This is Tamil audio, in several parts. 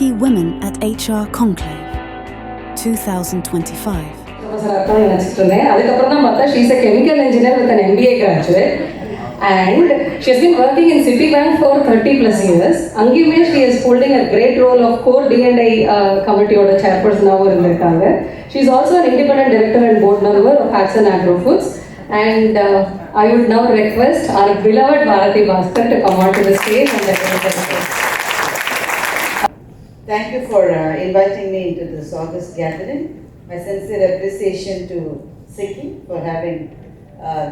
SICCI Women at HR Conclave 2025. She's a chemical engineer with an MBA graduate, and she has been working in Citibank for 30 plus years. Angive she is holding a great role of core D&I committee or chairperson now in the. She is also an independent director and board member of Haxan Agro Foods. And I would now request our beloved Bharathi Baskar to come on to the stage and Thank you for inviting me into this August gathering. My sincere appreciation to SICCI for having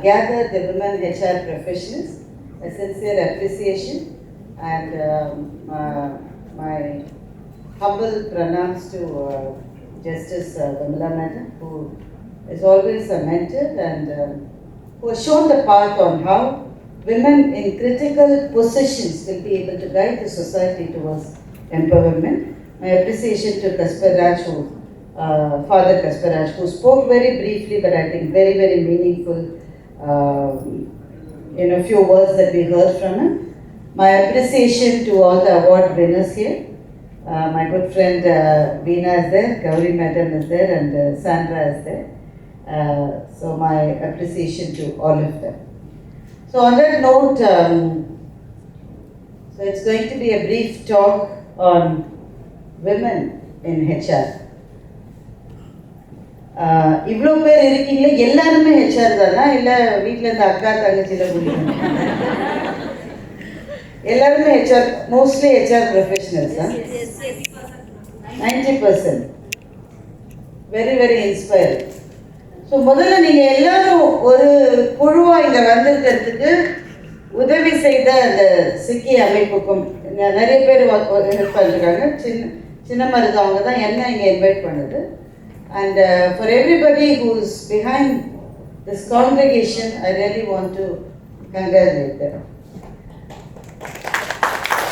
gathered the women HR professionals. My sincere appreciation and my humble pranams to Justice Vamala Madam, who is always a mentor and who has shown the path on how women in critical positions will be able to guide the society towards empowerment. My appreciation to Kasparaj, Father Kasparaj, who spoke very briefly but I think very, very meaningful few words that we heard from him. My appreciation to all the award winners here. My good friend Veena is there, Gauri Madam is there, and Sandra is there. So my appreciation to all of them. So on that note, so it's going to be a brief talk on women in HR. இவ்வளோ பேர் இருக்கீங்களே, எல்லாருமே ஹெச்ஆர் தானா இல்லை வீட்டில் இருந்து அக்கா தங்கச்சியில் குடிக்கணும்? எல்லாருமே ஹெச்ஆர், மோஸ்ட்லி ஹெச்ஆர் ப்ரொஃபஷனல்ஸ் தான். 90%. Very very inspiring. ஸோ முதல்ல நீங்கள் எல்லாரும் ஒரு குழுவாக இங்கே வந்திருக்கிறதுக்கு உதவி செய்த அந்த சிக்கி அமைப்புக்கும் நிறைய பேர் ஹெல்ப் பண்ணிருக்காங்க. சின்ன மருது அவங்க தான் என்ன இங்கே இன்வைட் பண்ணுது. And for everybody who is behind this congregation I really want to congratulate them.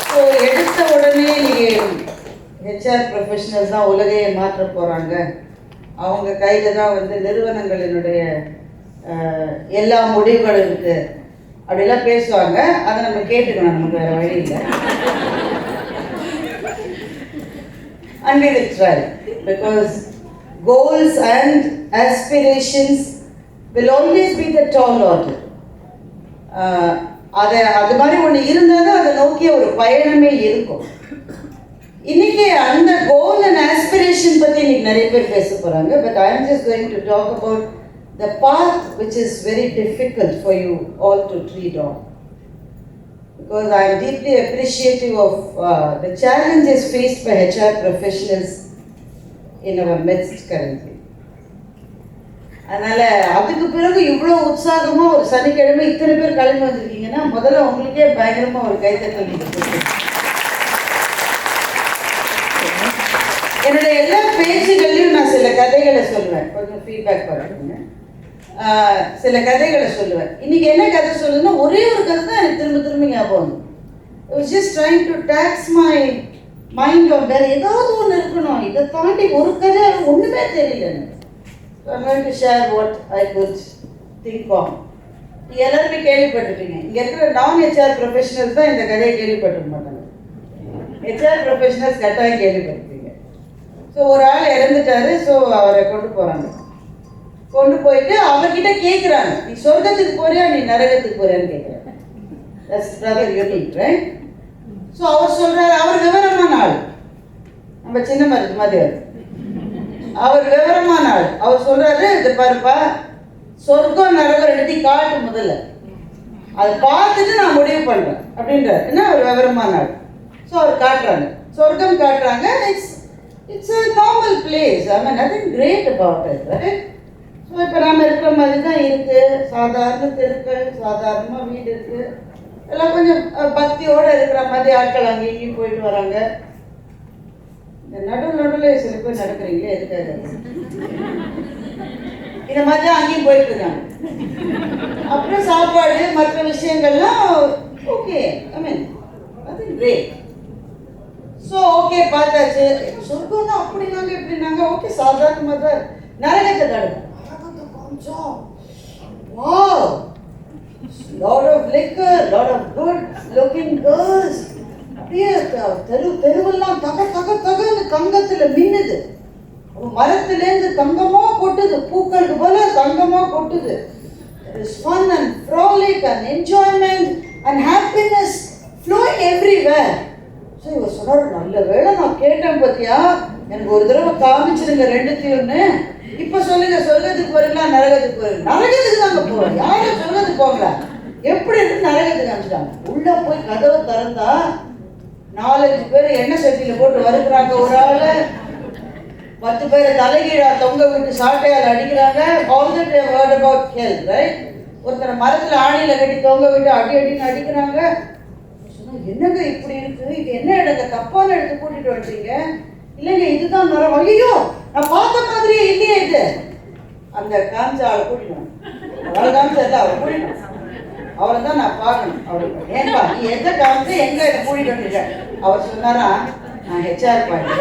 So எடுத்த உடனே நீங்கள் ஹெச்ஆர் ப்ரொஃபஷனல்ஸ் தான் உலகையை மாற்ற போகிறாங்க, அவங்க கையில் தான் நிறுவனங்களினுடைய எல்லா முடிவுகளும் இருக்குது அப்படிலாம் பேசுவாங்க. அதை நம்ம கேட்டுக்கணும், நமக்கு வேறு வழி இல்லை. And we will try, because goals and aspirations will always be the tall order. அது மாதிரி ஒன்று இருந்தால் தான் அதை நோக்கிய ஒரு பயணமே இருக்கும். இன்னைக்கு அந்த கோல் அண்ட் ஆஸ்பிரேஷன் பற்றி இன்னைக்கு நிறைய பேர் பேச போகிறாங்க. But I am just going to talk about the path which is very difficult for you all to tread on, because I am deeply appreciative of the challenges faced by HR professionals in our midst currently. அதனால் அதுக்கு பிறகு இவ்வளோ உற்சாகமாக ஒரு சனிக்கிழமை இத்தனை பேர் கிளம்பி வந்திருக்கீங்கன்னா முதல்ல உங்களுக்கே பயங்கரமாக ஒரு கைத்தட்டல் நீங்கள் கொடுத்து. என்னுடைய எல்லா பேச்சுகள்லையும் நான் சில கதைகளை சொல்லுவேன், கொஞ்சம் ஃபீட்பேக் பண்ணுங்க. சில கதைகளை சொல்லுவேன். இன்னைக்கு என்ன கதை சொல்லுன்னா, ஒரே ஒரு கதை தான் எனக்கு திரும்ப திரும்ப ஞாபகம். I was just trying to tax my mind on வேறு ஏதாவது ஒன்று இருக்கணும், இதை தாண்டி ஒரு கதை ஒன்றுமே தெரியல எனக்கு. So I going to share what I could think on. நீங்கள் எல்லாருமே கேள்விப்பட்டிருப்பீங்க, இங்கே இருக்கிற நான் ஹெச்ஆர் ப்ரொஃபஷனல்ஸ் தான் இந்த கதையை கேள்விப்பட்டிருக்க மாட்டாங்க. ஹெச்ஆர் ப்ரொஃபஷனல்ஸ் கட்டாயம் கேள்விப்பட்டிருப்பீங்க. ஸோ ஒரு ஆள் இறந்துட்டாரு. ஸோ அவரை கொண்டு போயிட்டு அவர்கிட்ட கேட்குறாங்க, நீ சொர்க்கத்துக்கு போறியா நீ நரகத்துக்கு போறியான்னு கேட்குறாங்க. That's brother unique, right? So அவர் சொல்கிறார், அவர் விவரமான ஆள், நம்ம சின்ன மருந்து மாதிரி அவர் விவரமான ஆள். அவர் சொல்கிறாரு, இது பாருப்பா, சொர்க்கம் நரகம் எடுத்து காட்டு முதல்ல, அதை பார்த்துட்டு நான் முடிவு பண்ணுறேன் அப்படின்றார். ஏன்னா அவர் விவரமான ஆள். ஸோ அவர் காட்டுறாங்க, சொர்க்கம் காட்டுறாங்க. It's a normal place. I mean, nothing great about it, right? So இப்போ நாம் இருக்கிற மாதிரி தான் இருக்குது. சாதாரண தெருக்கள், சாதாரணமாக வீடு இருக்குது, எல்லாம் கொஞ்சம் பக்தியோடு இருக்கிற மாதிரி ஆட்கள் அங்கேயும் இங்கேயும் போயிட்டு வராங்க. இந்த நடுவில் சில பேர் நடக்கிறீங்களே, எதுக்காக இந்த மாதிரி தான் அங்கேயும் போயிட்டு இருக்காங்க. அப்புறம் சாப்பாடு மற்ற விஷயங்கள்லாம் okay, I mean nothing great. So okay பார்த்தாச்சு. சொர்க்கம்னா அப்படின்னாங்க எப்படின்னாங்க, ஓகே சாதாரணமாக தான். நரகத்தை தடுக்கும், wow, lot of liquor, lot of good looking girls, அப்படியே தெருவெல்லாம் தகன்னு தங்கத்தில் மின்னுது. மரத்துலேருந்து தங்கமா கொட்டுது, பூக்களுக்கு போல தங்கமா கொட்டுது. There is fun and frolic and enjoyment and happiness flowing everywhere. So இவர் சொன்னார், நல்ல வேளை நான் கேட்டேன் பார்த்தியா, எனக்கு ஒரு தடவை காமிச்சிருங்க ரெண்டுத்தையும்னு. இப்போ சொல்லுங்க, சொர்க்கத்துக்கு போறீங்களா நரகத்துக்கு போறீங்களா? நரகத்துக்கு தாங்க போகிறோம். யாரும் சொர்க்கத்துக்கு போங்களா? எப்படி இருக்கு? நரகத்துக்கு காமிச்சிட்டாங்க. உள்ளே போய் கதவை திறந்தா 4-5 பேர் எண்ணெய் சட்டியில் போட்டு வறுக்கிறாங்க. ஒரு ஆளை 10 பேரை தலைகீழா தொங்க விட்டு சாட்டையால் அடிக்கிறாங்க. All that I heard about hell, right? ஒருத்தரை மரத்தில் ஆணியில் கட்டி தொங்க விட்டு அடின்னு அடிக்கிறாங்க. என்னங்க இப்படி இருக்கு, இது என்ன இடங்க, தப்பான இடத்துக்கு கூட்டிட்டு வந்துட்டீங்க? இல்லைங்க இதுதான் நரம். ஐயோ, நான் பார்த்த மாதிரியே இல்லையே இது. அந்த காமிச்ச ஆளை கூட்டினோம். அவரை காமிச்சா இல்லை, அவரை கூட்டினோம். அவரை தான் நான் பார்க்கணும். அவருக்கு ஏன்பா நீ எந்த காமிச்சு எங்க இதை கூட்டிட்டு வந்துட்டேன்? அவர் சொன்னாரா, நான் HR point.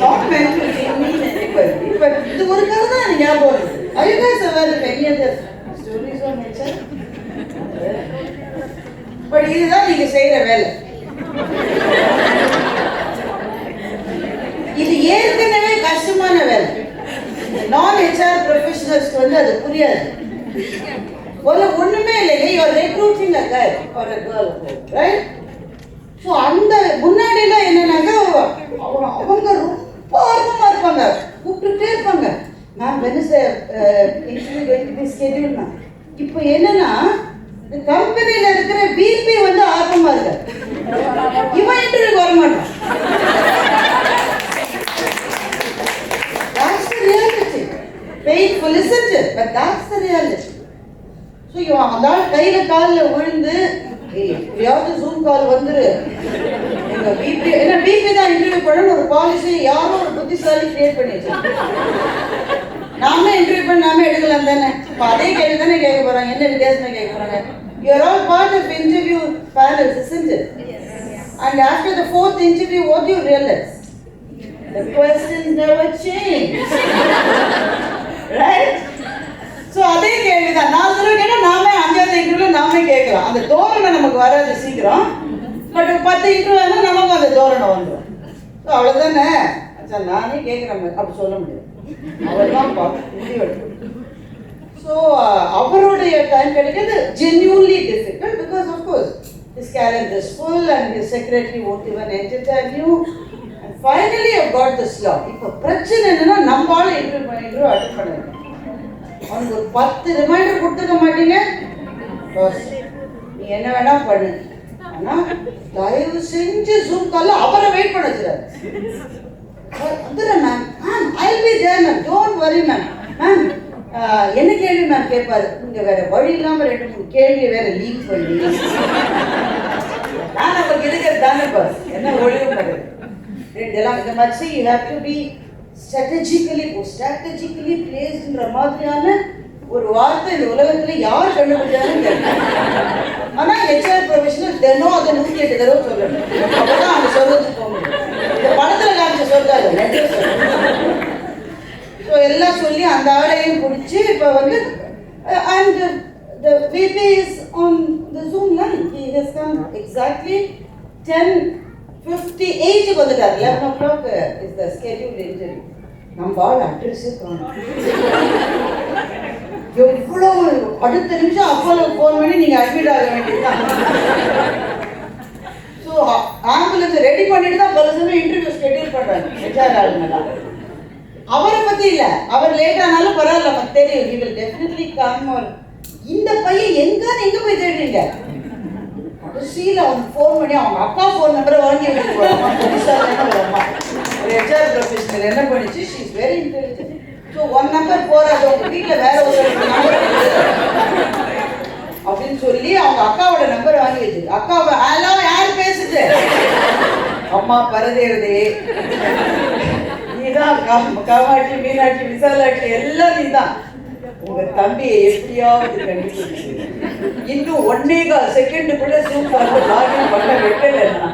Not meant to demean anybody, but இது ஒரு கதை தான் ஞாபகம் இருக்கு. Are you guys aware of any other stories on nature? But இதுதான் நீங்க செய்யற வேலை. இது ஏற்கனவே கஷ்டமான வேலை. நான் HR ப்ரொஃபஷனல்ஸ்க்கு வந்து அது புரியாது. ஒண்ணுமே இல்லைங்க, you are recruiting a guy or a girl, right? So அந்த முன்னாடிலாம் என்னன்னாக்கா அவங்க ரொம்ப ஆர்வமாக இருப்பாங்க, கூப்பிட்டுட்டே இருப்பாங்க. Ma'am Wednesday interview schedule ma'am. இப்போ என்னன்னா இந்த கம்பெனியில் இருக்கிற பிபி வந்து ஆர்வமாக இருக்க, இவன் இன்டர்வியூக்கு வர மாட்டான். That's the reality. Painful, isn't it? But that's the reality. So இவன் அந்த ஆள் கையில் காலில் விழுந்து எப்படியாவது ஜூம் கால் வந்துரு, எங்க பிபி ஏன்னா பிபி தான் இன்டர்வியூ பண்ணணும் ஒரு பாலிசி யாரும் ஒரு புத்திசாலி கிரியேட் பண்ணி வச்சிருக்கோம். நாமே இன்டர்வியூ பண்ணி நாமே எடுக்கலாம் தானே. இப்போ அதே கேள்வி தானே கேட்க போறாங்க, என்ன வித்தியாசமா கேட்க போறாங்க? You are all part of interview panels, isn't it? And after the 4th interview, what do you realize? The questions never change. Right? So அதே கேள்வி தான் 4 தடவை கேட்டால் நாமே 5வது இன்டர்வியூல நாமே கேட்கலாம். அந்த தோரணை நமக்கு வராது சீக்கிரம், பட் 10 இன்டர்வியூனா நமக்கு அந்த தோரணை வந்துடும். ஸோ அவ்வளோதானே சார், நானே கேட்குறேன் அப்படி சொல்ல முடியாது. அவர் தான் முடிவு எடுக்கணும். ஸோ அவருடைய டைம் கிடைக்கிறது genuinely difficult because of course his calendar is full and his secretary won't even entertain you. And finally I've got the slot. இப்போ பிரச்சனை என்னன்னா நம்மளால இன்டர்வியூ அட்டெண்ட் பண்ணணும். அவனுக்கு ஒரு 10 ரிமைண்டர் கொடுத்துக்க மாட்டீங்க, நீ என்ன வேணா பண்ணு, ஆனா தயவு செஞ்சு ஜூம் கால்ல அவரை வெயிட் பண்ண வச்சிடாரு. வந்துடுறேன் ma'am, I'll be there ma'am, don't worry ma'am. Ma'am என்ன கேள்வி மேம் கேட்பாரு, நீங்க வேற வழி இல்லாம 2-3 கேள்வியை வேற லீக் பண்ணி நான் நமக்கு இருக்கிறது தானே பாரு, என்ன ஒழிவு பண்ணுறது இதெல்லாம் இந்த மாதிரி. You have to be strategically பிளேஸ்ன்ற மாதிரியான ஒரு வார்த்தை இந்த உலகத்துல யார் கண்டுபிடிச்சாலும் கேட்கணும். ஆனா HR ப்ரொஃபஷனல் தினம் அதை 108 தடவை சொல்லணும், அப்பதான் அவங்க சொல்றதுக்கு போக முடியும். இந்த படத்துல காமிச்ச சொல்றாரு. ஸோ எல்லாம் சொல்லி அந்த ஆளையும் பிடிச்சி இப்போ வந்து and the VP is on the Zoom line. He has come exactly 10:58 வந்துட்டார். 11 o'clock is the scheduled interview. நம்ம ஆள் அட்ரஸே காணும். எவ்வளோ அடுத்த நிமிஷம் அப்போல ஃபோன் பண்ணி நீங்கள் அட்மிட் ஆக வேண்டியதுதான். ஸோ ஆம்புலன்ஸ் ரெடி பண்ணிட்டு தான் பல சமயம் இன்டர்வியூ ஸ்கெடியூல் பண்ணுறாங்க HR ஆளுங்கெல்லாம். அவரை பற்றி இல்லை, அவர் லேட் ஆனாலும் பரவாயில்ல, நமக்கு தெரியும் he will definitely come. or இந்த பையன் எங்கே போய் தேடுறீங்க? கடைசியில் அவங்க ஃபோன் பண்ணி அவங்க அப்பா ஃபோன் நம்பரை வாங்கி எடுத்துருவாங்க. ஒரு HR ப்ரொஃபஷனல் என்ன பண்ணிச்சு, she is very intelligent. So 1 number போறாது, உங்க வீட்டில் வேற ஒரு நம்பர் அப்படின்னு சொல்லி அவங்க அக்காவோட நம்பர் வாங்கி வச்சு, அக்காவை ஹலோ யார் பேசுது? அம்மா பரதேவதே, நீதான் காமாட்சி, மீனாட்சி, விசாலாட்சி எல்லாம் நீதான். உங்க தம்பியை எப்படியாவது கண்டுபிடிச்சு இன்னும் 1.25 செகண்டுக்குள்ள சூப்பர் லாகின் பண்ண வைக்கலன்னா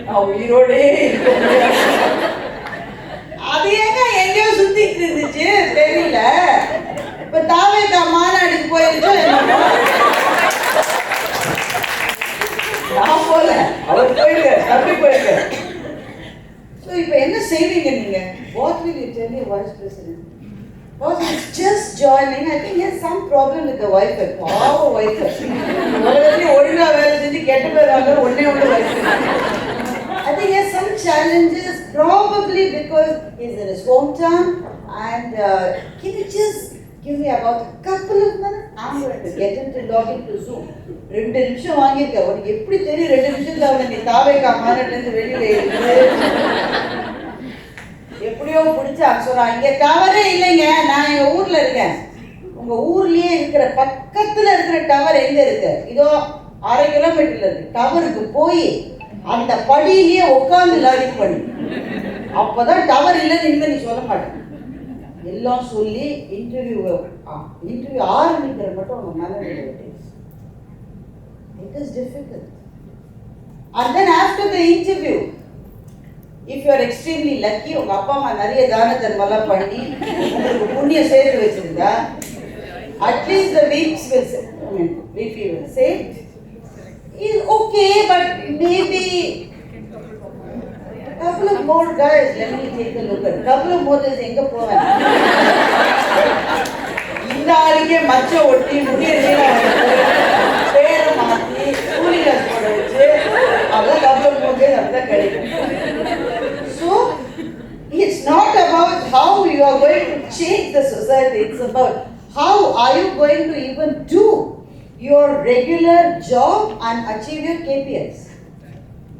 நான் உயிரோடே இருக்க முடியாது. அது ஏங்க எங்கேயோ சுத்தி பேசிட்டு இருந்துச்சு தெரியல. இப்ப தாவேகா மாநாடுக்கு போயிருச்சோ என்னமோ. நான் போல, அவர் போயிருக்காரு, தம்பி போயிருக்காரு. ஸோ இப்போ என்ன செய்வீங்க நீங்க? What will you tell your vice president? Because he's just joining. I think he has some problem with the wife. Power wife. உலகத்திலே ஒழுங்கா வேலை செஞ்சு கெட்ட பேர் வாங்க ஒன்னே ஒன்று wife. I think he has some challenges, probably because he's in his hometown. And can you just give me about a couple of minutes? I'm going to get him to log into Zoom. 2 நிமிஷம் வாங்கியிருக்க. உனக்கு எப்படி தெரியும் 2 நிமிஷத்துல அவனை நீ தாவேகா மாநாட்டிலேருந்து வெளியில இருக்கு? எப்படியோ பிடிச்சா சொல்றான், இங்க டவரே இல்லைங்க, நான் எங்க ஊர்ல இருக்கேன். உங்க ஊர்லயே இருக்கிற பக்கத்துல இருக்கிற டவர் எங்க இருக்கு? இதோ 1/2 கிலோமீட்டர்ல இருக்கு. டவருக்கு போய் அந்த படியிலேயே உட்காந்து லாகின் பண்ணு. அப்பதான் டவர் இல்லைன்னு இனிமே நீ சொல்ல மாட்டேன். எல்லாம் சொல்லி இன்டர்வியூ ஆரம்பிக்கிற மட்டும் உங்க மேல it is difficult. And then after the interview, if you are extremely lucky, உங்க அப்பா அம்மா நிறைய தான தர்மம்லாம் பண்ணி உங்களுக்கு புண்ணியம் சேர்த்து வச்சிருந்தா, at least the VP will say, is okay, but maybe couple of more guys, let me take a look at couple of more guys. எங்க போவேன்? இந்த ஆளுக்கே மச்ச ஒட்டி முடிய பேரை மாற்றி கூலிகாஸ் போட வச்சு அதான் couple of more guys அப்படிதான் கிடைக்கும். So it's not about how you are going to change the society, it's about how are you going to even do your regular job and achieve your KPIs.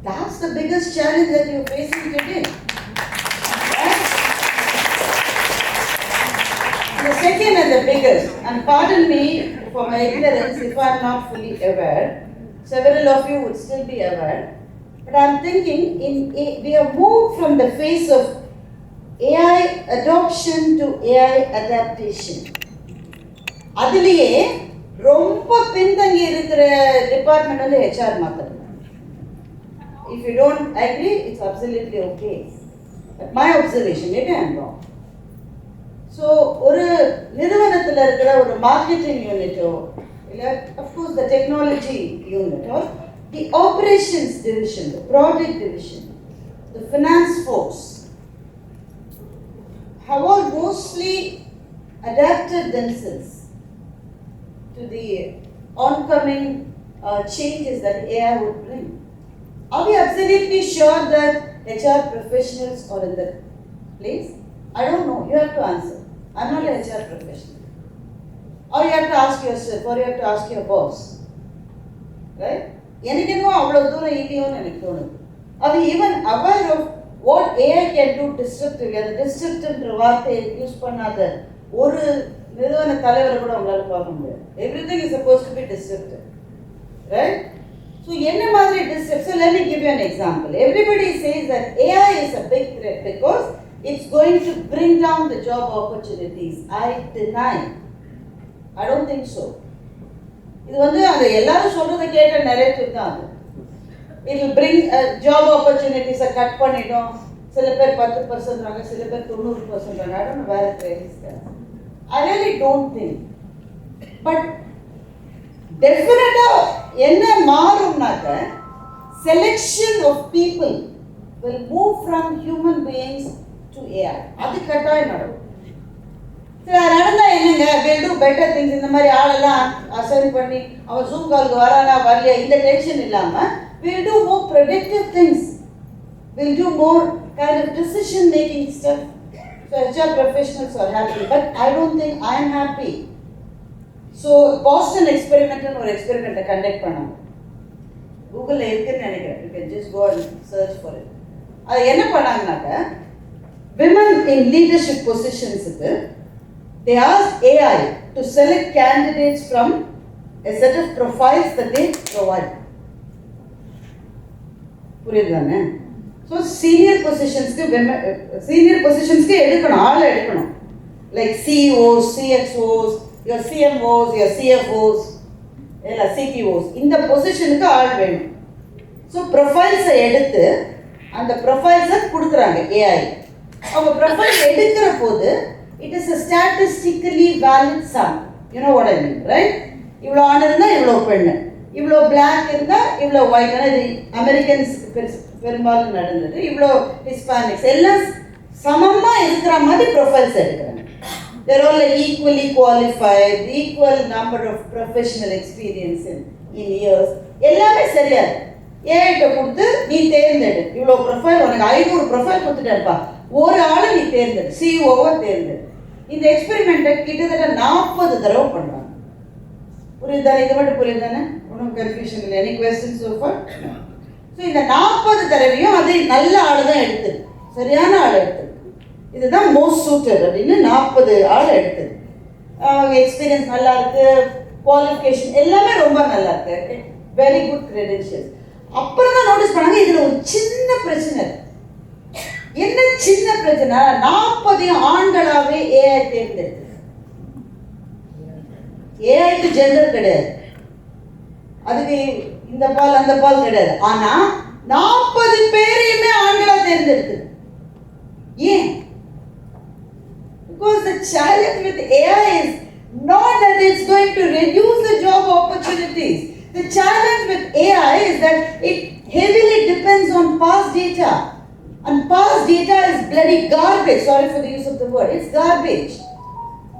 That's the biggest challenge that you're facing today. Right? The second and the biggest, and pardon me for my ignorance if I'm not fully aware, several of you would still be aware, but I'm thinking we have moved from the phase of AI adoption to AI adaptation. அதிலேயே ரொம்ப பின்தங்கி இருக்கிற டிபார்ட்மெண்ட் வந்து HR மாத்திரம். If you don't agree, it's absolutely okay. But my observation, maybe I'm wrong. So, ஒரு நிறுவனத்தில் இருக்கிற ஒரு மார்க்கெட்டிங் யூனிட்டோ இல்லை of course the technology unit or the operations division, the project division, the finance folks have all mostly adapted themselves to the oncoming changes that AI would bring. Are we absolutely sure that HR professionals are in the place? I don't know. You have to answer. I'm not an HR professional. Or you have to ask yourself, or you have to ask your boss. Right? எனக்கு என்னவோ அவ்வளவு தூரம் இல்லையோன்னு எனக்கு தோணுது. Are we even aware of what AI can do disruptively? அந்த disruptive வார்த்தையை யூஸ் பண்ணாத ஒரு நிறுவன தலைவரை கூட உங்களால பார்க்க முடியாது. Everything is supposed to be disruptive. Right? So, என்ன மாதிரி disruptive? So, let me give you an example. Everybody says that AI is a big threat because it's going to bring down the job opportunities. I deny. I don't think so. இது வந்து அந்த எல்லாரும் சொல்றதை கேட்ட narrative தான் அது. It will bring job opportunities cut பண்ணிடும். சில பேர் 10% சில பேர் 90%. I don't know where it is. I really don't think. But definitely என்ன மாறும்னாக்க selection of people will move from human beings to AI. அது கட்டாயம் நடக்கும். நடந்தா என்னங்க, we'll do better things. இந்த மாதிரி ஆளெல்லாம் அசைன் பண்ணி அவன் ஜூம் காலுக்கு வரானா வரலையா இந்த டென்ஷன் இல்லாம we'll do more predictive things. We'll do more kind of decision making stuff. So HR professionals are happy, but I don't think I am happy. So Boston experiment ஒரு எக்ஸ்பெரிமெண்ட்டை கண்டக்ட் பண்ணாங்க. கூகுளில் இருக்குன்னு நினைக்கிறேன். You can just go and search for it. அது என்ன பண்ணாங்கனாக்க women in leadership positionsக்கு they asked AI to select candidates from a set of profiles that they provide. புரியுதுதானே? So senior positionsக்கு எடுக்கணும், ஆளை எடுக்கணும். Like CEOs, CXOs, your CMOs, your CFOs, இல்லை CTOs, இந்த பொசிஷனுக்கு ஆள் வேணும். ஸோ ப்ரொஃபைல்ஸை எடுத்து அந்த ப்ரொஃபைல்ஸை கொடுக்குறாங்க AI. அவங்க ப்ரொஃபைல் எடுக்கிற போது it is a statistically valid sum. You know what I mean, right? இவ்வளோ ஆண் இருந்தால் இவ்வளோ பெண்ணு, இவ்வளோ பிளாக் இருந்தால் இவ்வளோ ஒயிட். ஆனால் இது அமெரிக்கன்ஸ் பெரும்பாலும் நடந்தது. இவ்வளோ ஹிஸ்பானிக்ஸ் எல்லாம் சமமாக இருக்கிற மாதிரி ப்ரொஃபைல்ஸ் எடுக்கிறாங்க. They're all like equally qualified, equal number of professional experience in years. எல்லாமே சரியாது. ஏஐட்ட கொடுத்து நீ தேர்ந்தெடு, இவ்வளோ ப்ரொஃபைல் உனக்கு 500 ப்ரொஃபைல் கொடுத்துட்டேன்ப்பா, ஒரு ஆளை நீ தேர்ந்தெடு, சிஇஓவை தேர்ந்தெடு. இந்த எக்ஸ்பெரிமெண்ட்டை கிட்டத்தட்ட 40 தடவை பண்ணுறாங்க. புரியுதானே? இது மட்டும் புரியுதானே? ஒன்றும் கன்ஃபியூஷன் இல்லை. Any question so far? ஸோ இந்த 40 தடவையும் அது நல்ல ஆள் தான் எடுத்தது, சரியான ஆள் எடுத்தது. இதுதான் மோஸ்ட் சூட்டட் அப்படின்னு 40 ஆள் எடுத்தது. எக்ஸ்பீரியன்ஸ் நல்லா இருக்கு, குவாலிஃபிகேஷன் எல்லாமே ரொம்ப நல்லா இருக்கு, வெரி குட் கிரெடென்ஷியல்ஸ். அப்புறம் தான் நோட்டீஸ் பண்ணாங்க இதில் ஒரு சின்ன பிரச்சனை. என்ன சின்ன பிரச்சனை? 40 ஆண்களாகவே ஏஐ தேர்ந்தெடுத்து. ஏஐக்கு ஜெண்டர் கிடையாது, அதுக்கு இந்த பால் அந்த பால் கிடையாது. ஆனா 40 பேரையுமே ஆண்களா தேர்ந்தெடுத்து. ஏன்? Because the challenge with AI is not that it's going to reduce the job opportunities. The challenge with AI is that it heavily depends on past data, and past data is bloody garbage. Sorry for the use of the word. It's garbage.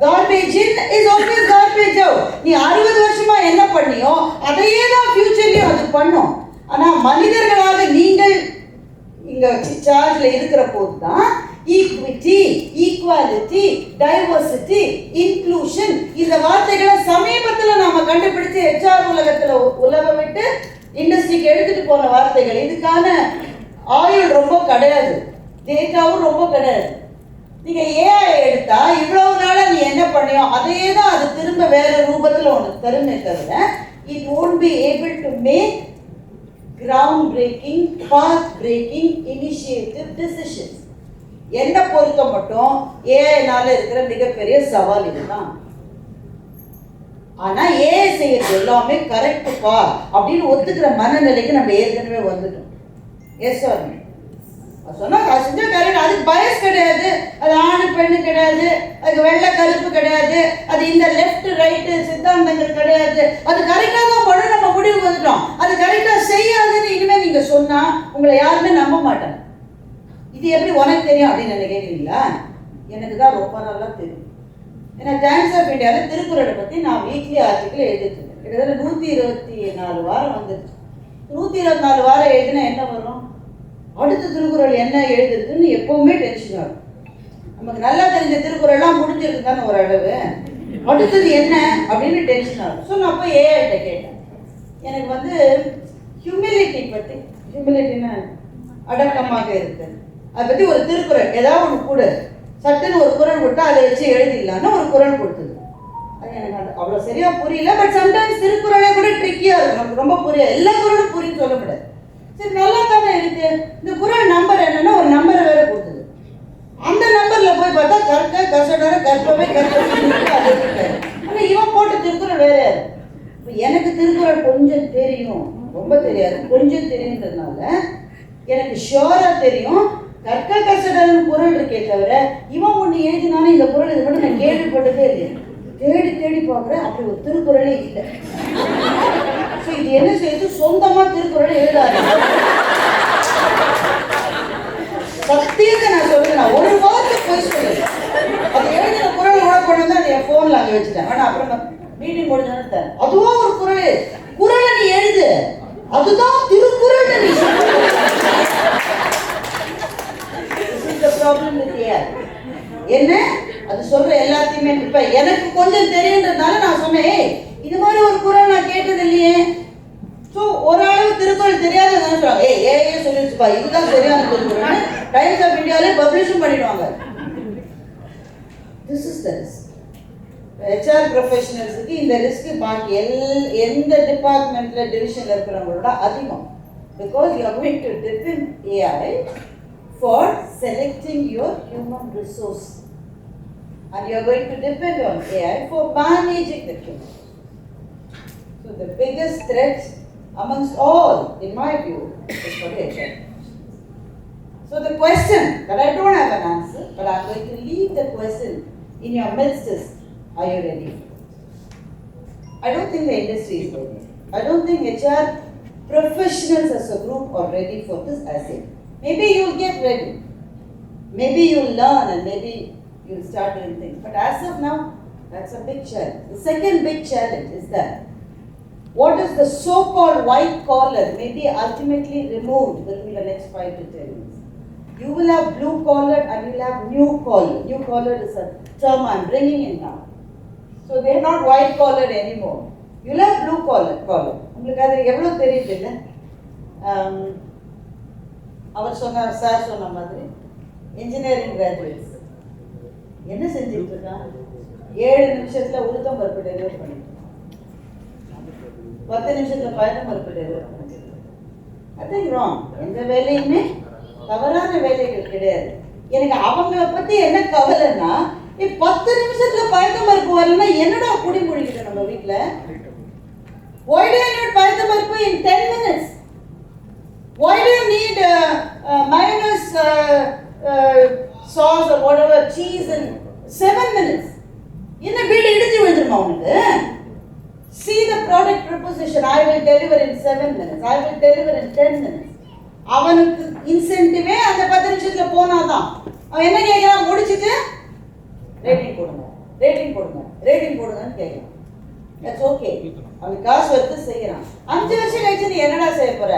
Garbage in is always garbage out. நீ 60 வருஷமா என்ன பண்ணியோ அதையே தான் ஃபியூச்சர்லயும் அது பண்ணும். ஆனா மனிதர்களாக நீங்கள் இங்க சார்ஜ்ல இருக்கிற போது தான் ஈக்விட்டி, ஈக்குவாலிட்டி, டைவர்சிட்டி, இன்க்ளூஷன் இந்த வார்த்தைகளை சமீபத்தில் நாம கண்டுபிடிச்சு ஹெச்ஆர் உலகத்துல உலக விட்டு இண்டஸ்ட்ரிக்கு எடுத்துட்டு போன வார்த்தைகள். இதுக்கான ஆயுள் ரொம்ப கிடையாது, டேட்டாவும் ரொம்ப கிடையாது. நீங்க ஏஐ எடுத்தா இவ்வளவு நாளா நீ என்ன பண்ணியோ அதையே தான் அது திரும்ப வேற ரூபத்தில் ஒன்று தருமே தவிர it won't be able to make ground breaking, path breaking, initiative decisions. என்ன பொறுத்த மட்டும் ஏஐனால இருக்கிற மிகப்பெரிய சவால் இதுதான். ஆனா ஏஐ செய்யறது எல்லாமே கரெக்ட் பா அப்படின்னு ஒத்துக்கிற மனநிலைக்கு நம்ம ஏற்கனவே வந்துட்டோம். எஸ் சார் சொன்னா செஞ்சா கரெக்ட், அதுக்கு பயஸ் கிடையாது, அது ஆணு பெண்ணு கிடையாது, அதுக்கு வெள்ளை கருப்பு கிடையாது, அது இந்த லெஃப்ட் ரைட்டு சித்தாந்தங்கள் கிடையாது, அது கரெக்டாக தான் படம் நம்ம முடிவுக்கு வந்துட்டோம். அது கரெக்டாக செய்யாதுன்னு இனிமேல் நீங்க சொன்னா உங்களை யாருமே நம்ப மாட்டாங்க. இது எப்படி உனக்கு தெரியும் அப்படின்னு என்ன கேட்குறீங்களா? எனக்கு தான் ரொம்ப நல்லா தெரியும். ஏன்னா டைம்ஸ் ஆஃப் இந்தியாவில் திருக்குறளை பற்றி நான் வீக்லி ஆர்டிக்கிள் எழுதிட்டுருக்கேன். கிட்டத்தட்ட 124 வாரம் வந்துருச்சு. 124 வாரம் எழுதினா என்ன வரும்? அடுத்த திருக்குறள் என்ன எழுதுறதுன்னு எப்பவுமே டென்ஷன் ஆகும். நமக்கு நல்லா தெரிஞ்ச திருக்குறள்லாம் முடிஞ்சிருக்கு தானே ஒரு அளவு, அடுத்தது என்ன அப்படின்னு டென்ஷன் ஆகும். ஸோ நான் அப்போ ஏஐட்ட கேட்டேன், எனக்கு வந்து ஹியூமிலிட்டி பற்றி, ஹியூமிலிட்டின்னா அடக்கமாக இருக்குது, அதை பற்றி ஒரு திருக்குறள் ஏதாவது ஒன்று கொடு, சட்டுன்னு ஒரு குறள் கொடுத்தா அதை வச்சு எழுதிடலான்னு ஒரு குறள் கொடுத்தது. அது எனக்கு அது அவ்வளோ சரியாக புரியல. பட் சம்டைம்ஸ் திருக்குறளே கூட ட்ரிக்கியாக இருக்கும், நமக்கு ரொம்ப புரியாது, எல்லா குறளும் புரியும் சொல்லக்கூடாது. சரி நல்லா தானே இருக்கு, இந்த குறள் நம்பர் என்னன்னா ஒரு நம்பரை வேற கொடுத்தது. அந்த நம்பர்ல போய் பார்த்தா கற்க கசடர கற்பவே கற்பவே. ஆனால் இவன் போட்ட திருக்குறள் வேற. இப்போ எனக்கு திருக்குறள் கொஞ்சம் தெரியும், ரொம்ப தெரியாது, கொஞ்சம் தெரியுன்றதுனால எனக்கு ஷியோரா தெரியும் கற்க கசடர்னு குறள் இருக்கே தவிர இவன் ஒன்று எழுதினாலும் இந்த குறள் இது மட்டும் நான் கேள்விப்பட்டதே இல்லை. தேடி தேடி பார்க்குறேன், அப்படி ஒரு திருக்குறளே இல்லை. ஸோ இது என்ன செய்யுது, சொந்தமாக திருக்குறளை எழுதாது. சத்தியத்தை நான் சொல்லுங்க, நான் ஒரு வார்த்தை போய் சொல்லுவேன். அது எழுதின குறள் கூட கொண்டு வந்து அதை என் ஃபோனில் அங்கே வச்சுட்டேன். ஆனால் அப்புறம் நான் மீட்டிங் முடிஞ்சோன்னு தரேன், அதுவும் ஒரு குறள், குறளை நீ எழுது, அதுதான் திருக்குறள் நீ ப்ராப்ளம் இல்லையா? என்ன அது சொல்ற எல்லாத்தையுமே இப்ப எனக்கு கொஞ்சம் தெரியுன்றதுனால நான் சொன்னேன், இது மாதிரி ஒரு குறள் நான் கேட்டது இல்லையே. ஸோ ஓரளவு திருக்குறள் தெரியாதவங்க சொல்லுவாங்க, ஏஏ சொல்லிடுச்சுப்பா இதுதான் சரியான திருக்குறள், டைம்ஸ் ஆஃப் இந்தியாவிலே பப்ளிஷும் பண்ணிடுவாங்க. This is the risk. HR ப்ரொஃபஷனல்ஸுக்கு இந்த ரிஸ்க் பாக்கி எந்த டிபார்ட்மெண்ட்ல டிவிஷன்ல இருக்கிறவங்களோட அதிகம். Because you are going to depend AI for selecting your human resource, and you are going to depend on AI for managing the human. So the biggest threat amongst all, in my view, is for the HR. So the question that I don't have an answer, but I'm going to leave the question in your midst is, are you ready? I don't think the industry is ready. I don't think HR professionals as a group are ready for this as it. Maybe you'll get ready. Maybe you'll learn and maybe you'll start doing things. But as of now, that's a big challenge. The second big challenge is that what is the so-called white collar may be ultimately removed within the next 5 to 10 years. You will have blue collar and you will have new collar. New collar is a term I'm bringing in now. So they are not white collar anymore. You will have blue collar. உங்களுக்கு அது எவ்வளோ தெரியுது இல்லை? அவர் சொன்னார், சார் சொன்ன மாதிரி இன்ஜினியரிங் கிராஜுவேட்ஸ் என்ன செஞ்சுட்டு இருக்கான்? 7 நிமிஷத்துல உளுத்தம் பருப்பு டெலிவரி பண்ணிட்டு 10 நிமிஷத்துல பயணம் பருப்பு டெலிவரி பண்ணிட்டு. அது ராங். எந்த வேலையுமே தவறான வேலைகள் கிடையாது. எனக்கு அவங்கள பத்தி என்ன கவலைன்னா, 10 நிமிஷத்துல பயணம் பருப்பு வரலன்னா என்னடா குடி முழிக்கிட்டு நம்ம வீட்டுல? Why do you need பயணம் பருப்பு in 10 minutes? Why do you need mayonnaise, sauce or whatever, cheese in 7 minutes? என்ன வீடு இடிஞ்சு விழுந்துருமா உனக்கு? See the product proposition. I will deliver in 7 minutes. I will deliver in 10 minutes. அவனுக்கு இன்சென்டிவே அந்த 10 நிமிஷத்துல போனாதான். அவன் என்ன கேட்கிறான்? முடிச்சிட்டு ரேட்டிங் போடுங்கன்னு கேட்கிறான். That's okay. அவன் காசு எடுத்து செய்யறான். 5 வருஷம் கழிச்சு நீ என்னடா செய்ய போற?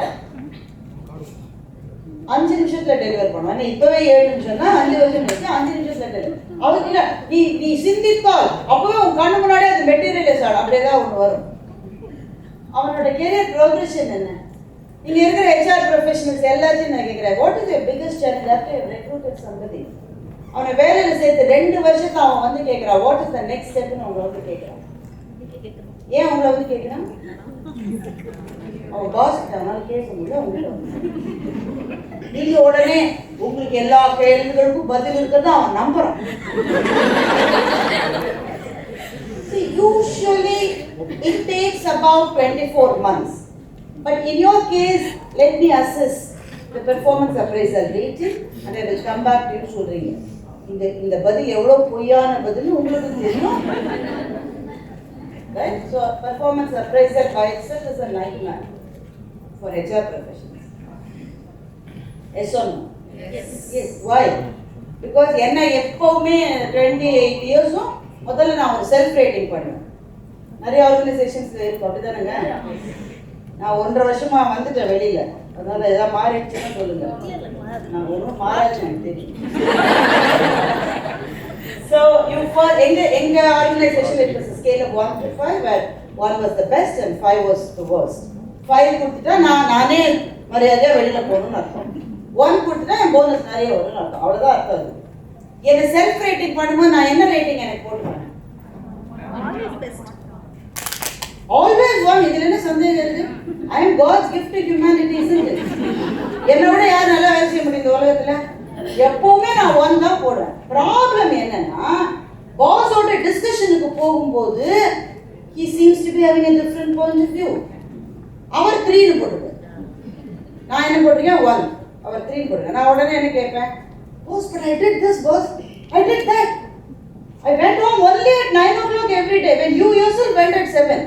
5 நிமிஷத்துல டெலிவர் பண்ணுவான். இப்பவே 7 நிமிஷம்னா 5 வருஷம் கழிச்சு 5 நிமிஷத்துல டெலிவர். அவனுக்கு இல்ல, நீ சிந்தித்தால் அப்பவே உன் கண்ணு முன்னாடியே அது மெட்டீரியலைஸ் ஆடும். அப்படியேதான் ஒன்று வரும். அவனோட கெரியர் ப்ரோக்ரஷன் என்ன? நீங்க இருக்கிற HR ப்ரொஃபஷனல்ஸ் எல்லாத்தையும் நான் கேட்கிறேன், what is your biggest challenge after you recruited somebody? அவனை வேலையில சேர்த்து 2 வருஷத்துல அவன் வந்து கேட்கிறான், வாட் இஸ் த நெக்ஸ்ட் ஸ்டெப்னு அவங்களை வந்து கேட்கிறான். ஏன் அவங்கள வந்து கேட்கிறான்? அவன் பாஸ் அவனால கேட்க முடியல. அவங்கள்ட்ட நீங்க உடனே உங்களுக்கு எல்லா கேள்விகளுக்கும் பதில் இருக்கிறது அவன் நம்புறான். Usually it takes about 24 months. But in your case, let me assess the performance appraisal rating and I will come back to you சொல்றீங்க. இந்த பதில் எவ்வளவு பொய்யான பதில் உங்களுக்கு தெரியும். Right? So performance appraisal by itself is a nightmare for HR professionals. Yes or no? Yes. Why? Because என்ன எப்பவுமே 28 இயர்ஸும் முதல்ல நான் ஒரு செல்ஃப் ரேட்டிங் பண்ணுவேன். நிறைய ஆர்கனைசேஷன்ஸ் இருக்கு அப்படிதானுங்க. நான் 1.5 வருஷமா வந்துட்டேன் வெளியில, அதனால ஏதாவது மாறிடுச்சுன்னா சொல்லுங்க. நான் ஒன்றும் மாறாச்சு எனக்கு தெரியும். So you for எங்க organisation it was a scale of 1 to 5 where 1 was the best and 5 was the worst. 5 கொடுத்துட்டா நானே மரியாதையா வெளியில போகணும்னு அர்த்தம். 1 கொடுத்துட்டா என் போனஸ் நிறைய வரும்னு அர்த்தம். அவ்வளவுதான் அர்த்தம். அது என்ன செல்ஃப் ரேட்டிங் பண்ணும்போது நான் என்ன ரேட்டிங் எனக்கு போட்டுருவேன்? Always 1. இதுல என்ன சந்தேகம் இருக்கு? I am God's gift to humanity, isn't it? என்னோட யார் நல்லா வேலை செய்ய முடியும் இந்த உலகத்துல? எப்பவுமே நான் 1 தான் போடுறேன். ப்ராப்ளம் என்னன்னா, பாஸோட டிஸ்கஷனுக்கு போகும்போது he seems to be having a different point of view. அவர் 3 னு போடுறாரு. நான் என்ன போடுறேன்? 1. அவர் 3 னு போடுறாரு. நான் உடனே என்ன கேட்பேன்? Boss, but I did this, boss. I did that. I went home only at 9 o'clock every day when you yourself went at 7.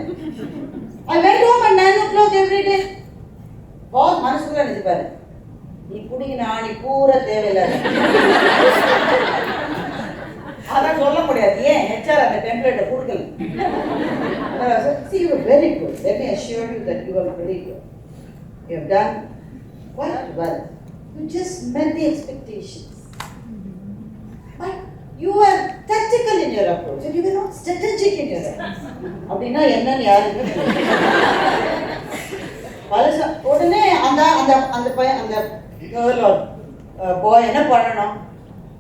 I went home at 9 o'clock every day. Boss மனசுக்குள்ள நினைப்பாரு, நீ புடிங்கின ஆணி பூரா தேவையில்லாத. அதான் சொல்ல முடியாது. ஏன் HR அந்த டெம்ப்ளேட்டை கொடுக்கல? See, you are very good. Let me assure you that you are very good. You have done quite well. You just met the expectations. But you are tactical in your approach and you were not strategic in your approach. அப்படின்னா என்னன்னு யாருக்கு உடனே அந்த அந்த அந்த பையன் அந்த கேர்ள் ஆர் பாய் என்ன பண்ணணும்?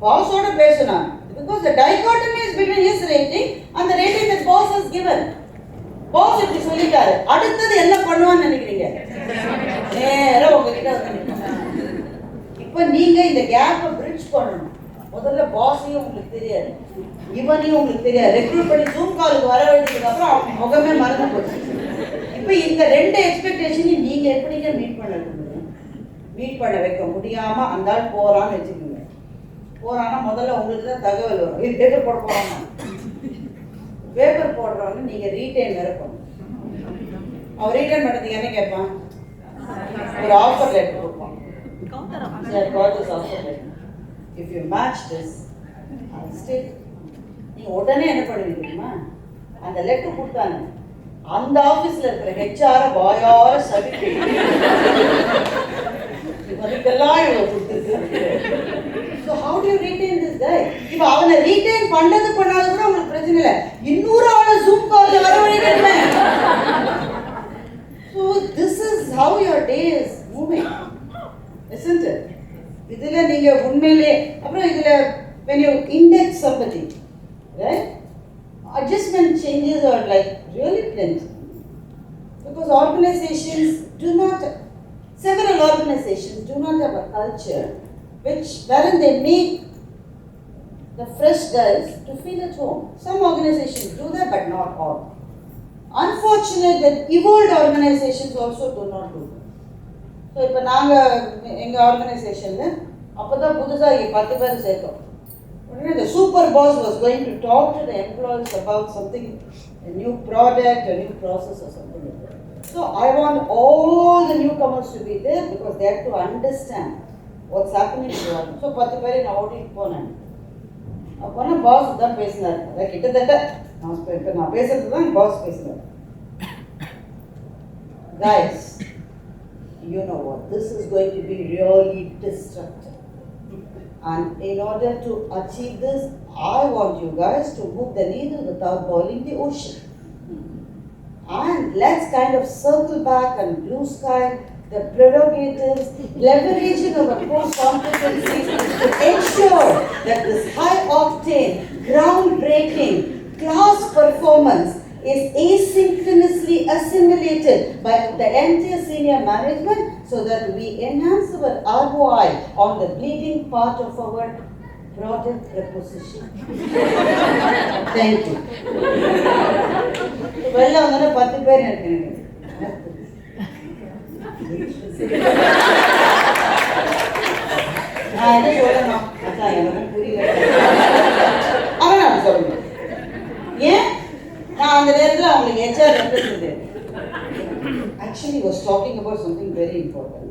பாஸோட பேசணும். Because the dichotomy is between his rating and the rating that boss has given. Boss இப்படி சொல்லிட்டாரு, அடுத்தது என்ன பண்ணுவான்னு நினைக்கிறீங்க? நேரா உங்ககிட்ட வந்து இப்ப நீங்க இந்த கேப்பை பிரிட்ஜ் பண்ணணும். முதல்ல பாஸையும் உங்களுக்கு தெரியாது, இவனையும் உங்களுக்கு தெரியாது. ரெக்ரூட் பண்ணி ஜூம் காலுக்கு வர வேண்டியதுக்கு அப்புறம் அவங்க முகமே மறந்து போச்சு. இப்ப இந்த 2 எக்ஸ்பெக்டேஷனையும் நீங்க எப்படிங்க மீட் பண்ண வைக்க முடியாம அந்த ஆள் போறான்னு வச்சுக்கோங்க. போகிறான்னா முதல்ல உங்களுக்கு தான் தகவல் வரும். இது பேப்பர் போட போகிறாங்க. பேப்பர் போடுறவங்க நீங்கள் ரீட்டைன் நிரப்பணும். அவன் ரீட்டைன் பண்ணுறதுக்கு என்ன கேட்பான்? ஒரு ஆஃபர் லெட்டர் கொடுப்பான். இஃப் யூ மேட்ச் திஸ் நீங்கள் உடனே என்ன பண்ணுவீங்க தெரியுமா? அந்த லெட்டர் கொடுத்தாங்க, அந்த ஆஃபீஸில் இருக்கிற ஹெச்ஆரை வாயார சவிக்கு இதுக்கெல்லாம் இவ்வளோ கொடுத்துருக்கு. So how to you retain this guy? இப்போ அவனை ரீட்டைன் பண்ணது பண்ணாத கூட உங்களுக்கு பிரச்சனை இல்லை, இன்னொரு அவனை ஜூம் காலில் வரவழைக்கணுமே. So this is how your day is moving, isn't it? இதில் நீங்கள் உண்மையிலே அப்புறம் இதில் when you index somebody, right? Adjustment changes are like really plenty. Because several organizations do not have a culture wherein they make the fresh guys to feel at home. Some organizations do that, but not all. Unfortunately, that evolved organizations also do not do that. So, இப்போ நாங்கள் எங்கள் ஆர்கனைசேஷனில் அப்போ தான் புதுசாக 10 பேர் சேர்த்தோம். The super boss was going to talk to the employees about something, a new product, a new process or something like that. So I want all the newcomers to be there because they have to understand what's happening to them. So 10 பேர் நான் ஓட்டிட்டு போனேன். அப்போனா பாஸ் தான் பேசினார். அதான் கிட்டத்தட்ட நான் பேசுறது தான் பாஸ் பேசினார். Guys, you know what? This is going to be really destructive. And in order to achieve this, I want you guys to move the needle without boiling the ocean. And let's kind of circle back and blue sky the prerogatives, leveraging our core competencies to ensure that this high-octane, groundbreaking, class performance is asynchronously assimilated by the entire senior management so that we enhance our ROI on the bleeding part of our product proposition. Thank you. Well, I'm going to put the pen in. I just want to know. I'm sorry. Yeah? Now, HR representative actually was talking about something very important.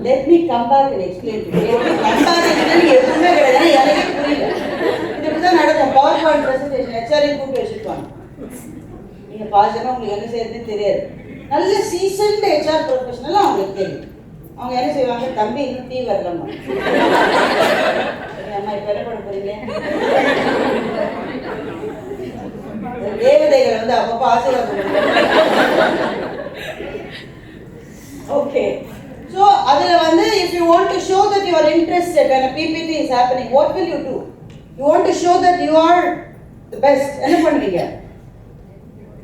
Let me come back and explain to you. PowerPoint presentation, HR கூப்பிட்டு வச்சிருப்பாங்க. நீங்க பாஜனா உங்களுக்கு என்ன செய்யறதுன்னு தெரியாது. நல்ல சீசன்ட் HR ப்ரொஃபஷனல் அவங்களுக்கு தெரியும். அவங்க என்ன செய்வாங்க? தம்பி இன்னும் டீ வரலம்மா. அம்மா இப்ப என்ன பண்ண போறீங்க? தேவதைகள் வந்து அப்பப்ப ஆசீர்வாதம். Okay. So, if you want to show that you are interested when a PPT is happening, what will you do? You want to show that you are the best. என்ன பண்ணுவீங்க?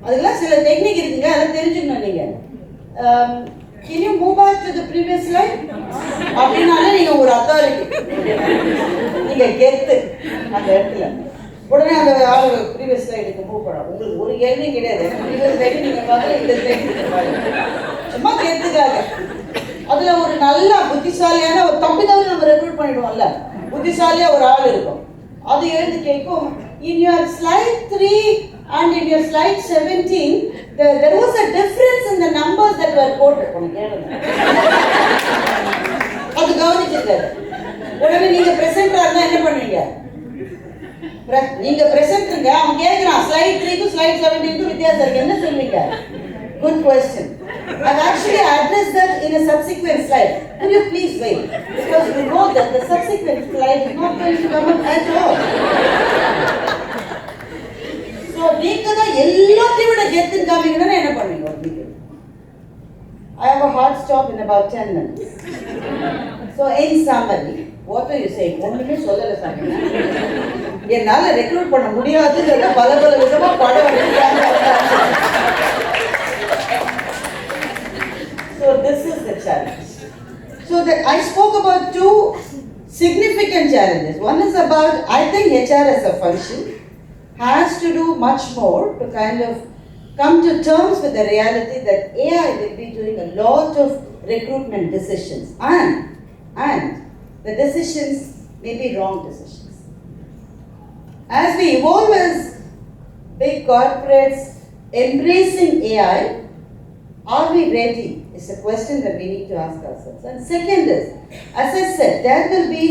அதுக்கெல்லாம் சில டெக்னிக் இருக்குங்க, அதை தெரிஞ்சுக்கணும் நீங்க. Can you move back to the previous slide? அப்படின்னாலே நீங்க ஒரு அத்தாரிட்டி. நீங்க கெத்து அந்த இடத்துல. உடனே அந்த ஆளு ப்ரீவியஸ் ஸ்லைடுக்கு மூவ் பண்ணலாம். உங்களுக்கு ஒரு கேள்வி கிடையாது. ப்ரீவியஸ் ஸ்லைடு நீங்க பார்க்கல, இந்த ஸ்லைடு பாருங்க. சும்மா கேட்டுக்காக. அதுல ஒரு நல்ல புத்திசாலியான ஒரு தம்பி தவிர நம்ம ரெக்ரூட் பண்ணிடுவோம்ல, புத்திசாலியா ஒரு ஆள் இருக்கும். அது எழுந்து கேட்கும், in your slide 3 and in your slide 17 there was a difference in the numbers that were quoted. அது கவனிச்சிருக்காரு. உடனே நீங்க பிரசன்டரா இருந்தா என்ன பண்ணுவீங்க? நீங்க பிரசன்டருங்க, அவன் கேட்கிறான் ஸ்லைட் 3 க்கு ஸ்லைட் 17 க்கு வித்தியாசம் இருக்கு, என்ன சொல்வீங்க? Good question. I've actually addressed that in a subsequent slide. Will you please wait? Because you know that the subsequent slide is not going to come up at all. So, நீங்க தான் எல்லாத்தையும் விட கெத்துன்னு காமிக்கணும்னா என்ன பண்ணுவீங்க ஒரு meeting? I have a hard stop in about 10 minutes. So, in summary, what are you saying? ஒண்ணுமே சொல்லல சாமி. என்னால ரெக்ரூட் பண்ண முடியாதுன்றத பல விதமா படம் எடுக்கிறாங்க. So this is the challenge. So that I spoke about two significant challenges. One is about, I think HR as a function has to do much more to kind of come to terms with the reality that AI will be doing a lot of recruitment decisions and the decisions may be wrong decisions. as we evolve as big corporates embracing AI, are we ready? It's a question that we need to ask ourselves. And second is, as I said, there will be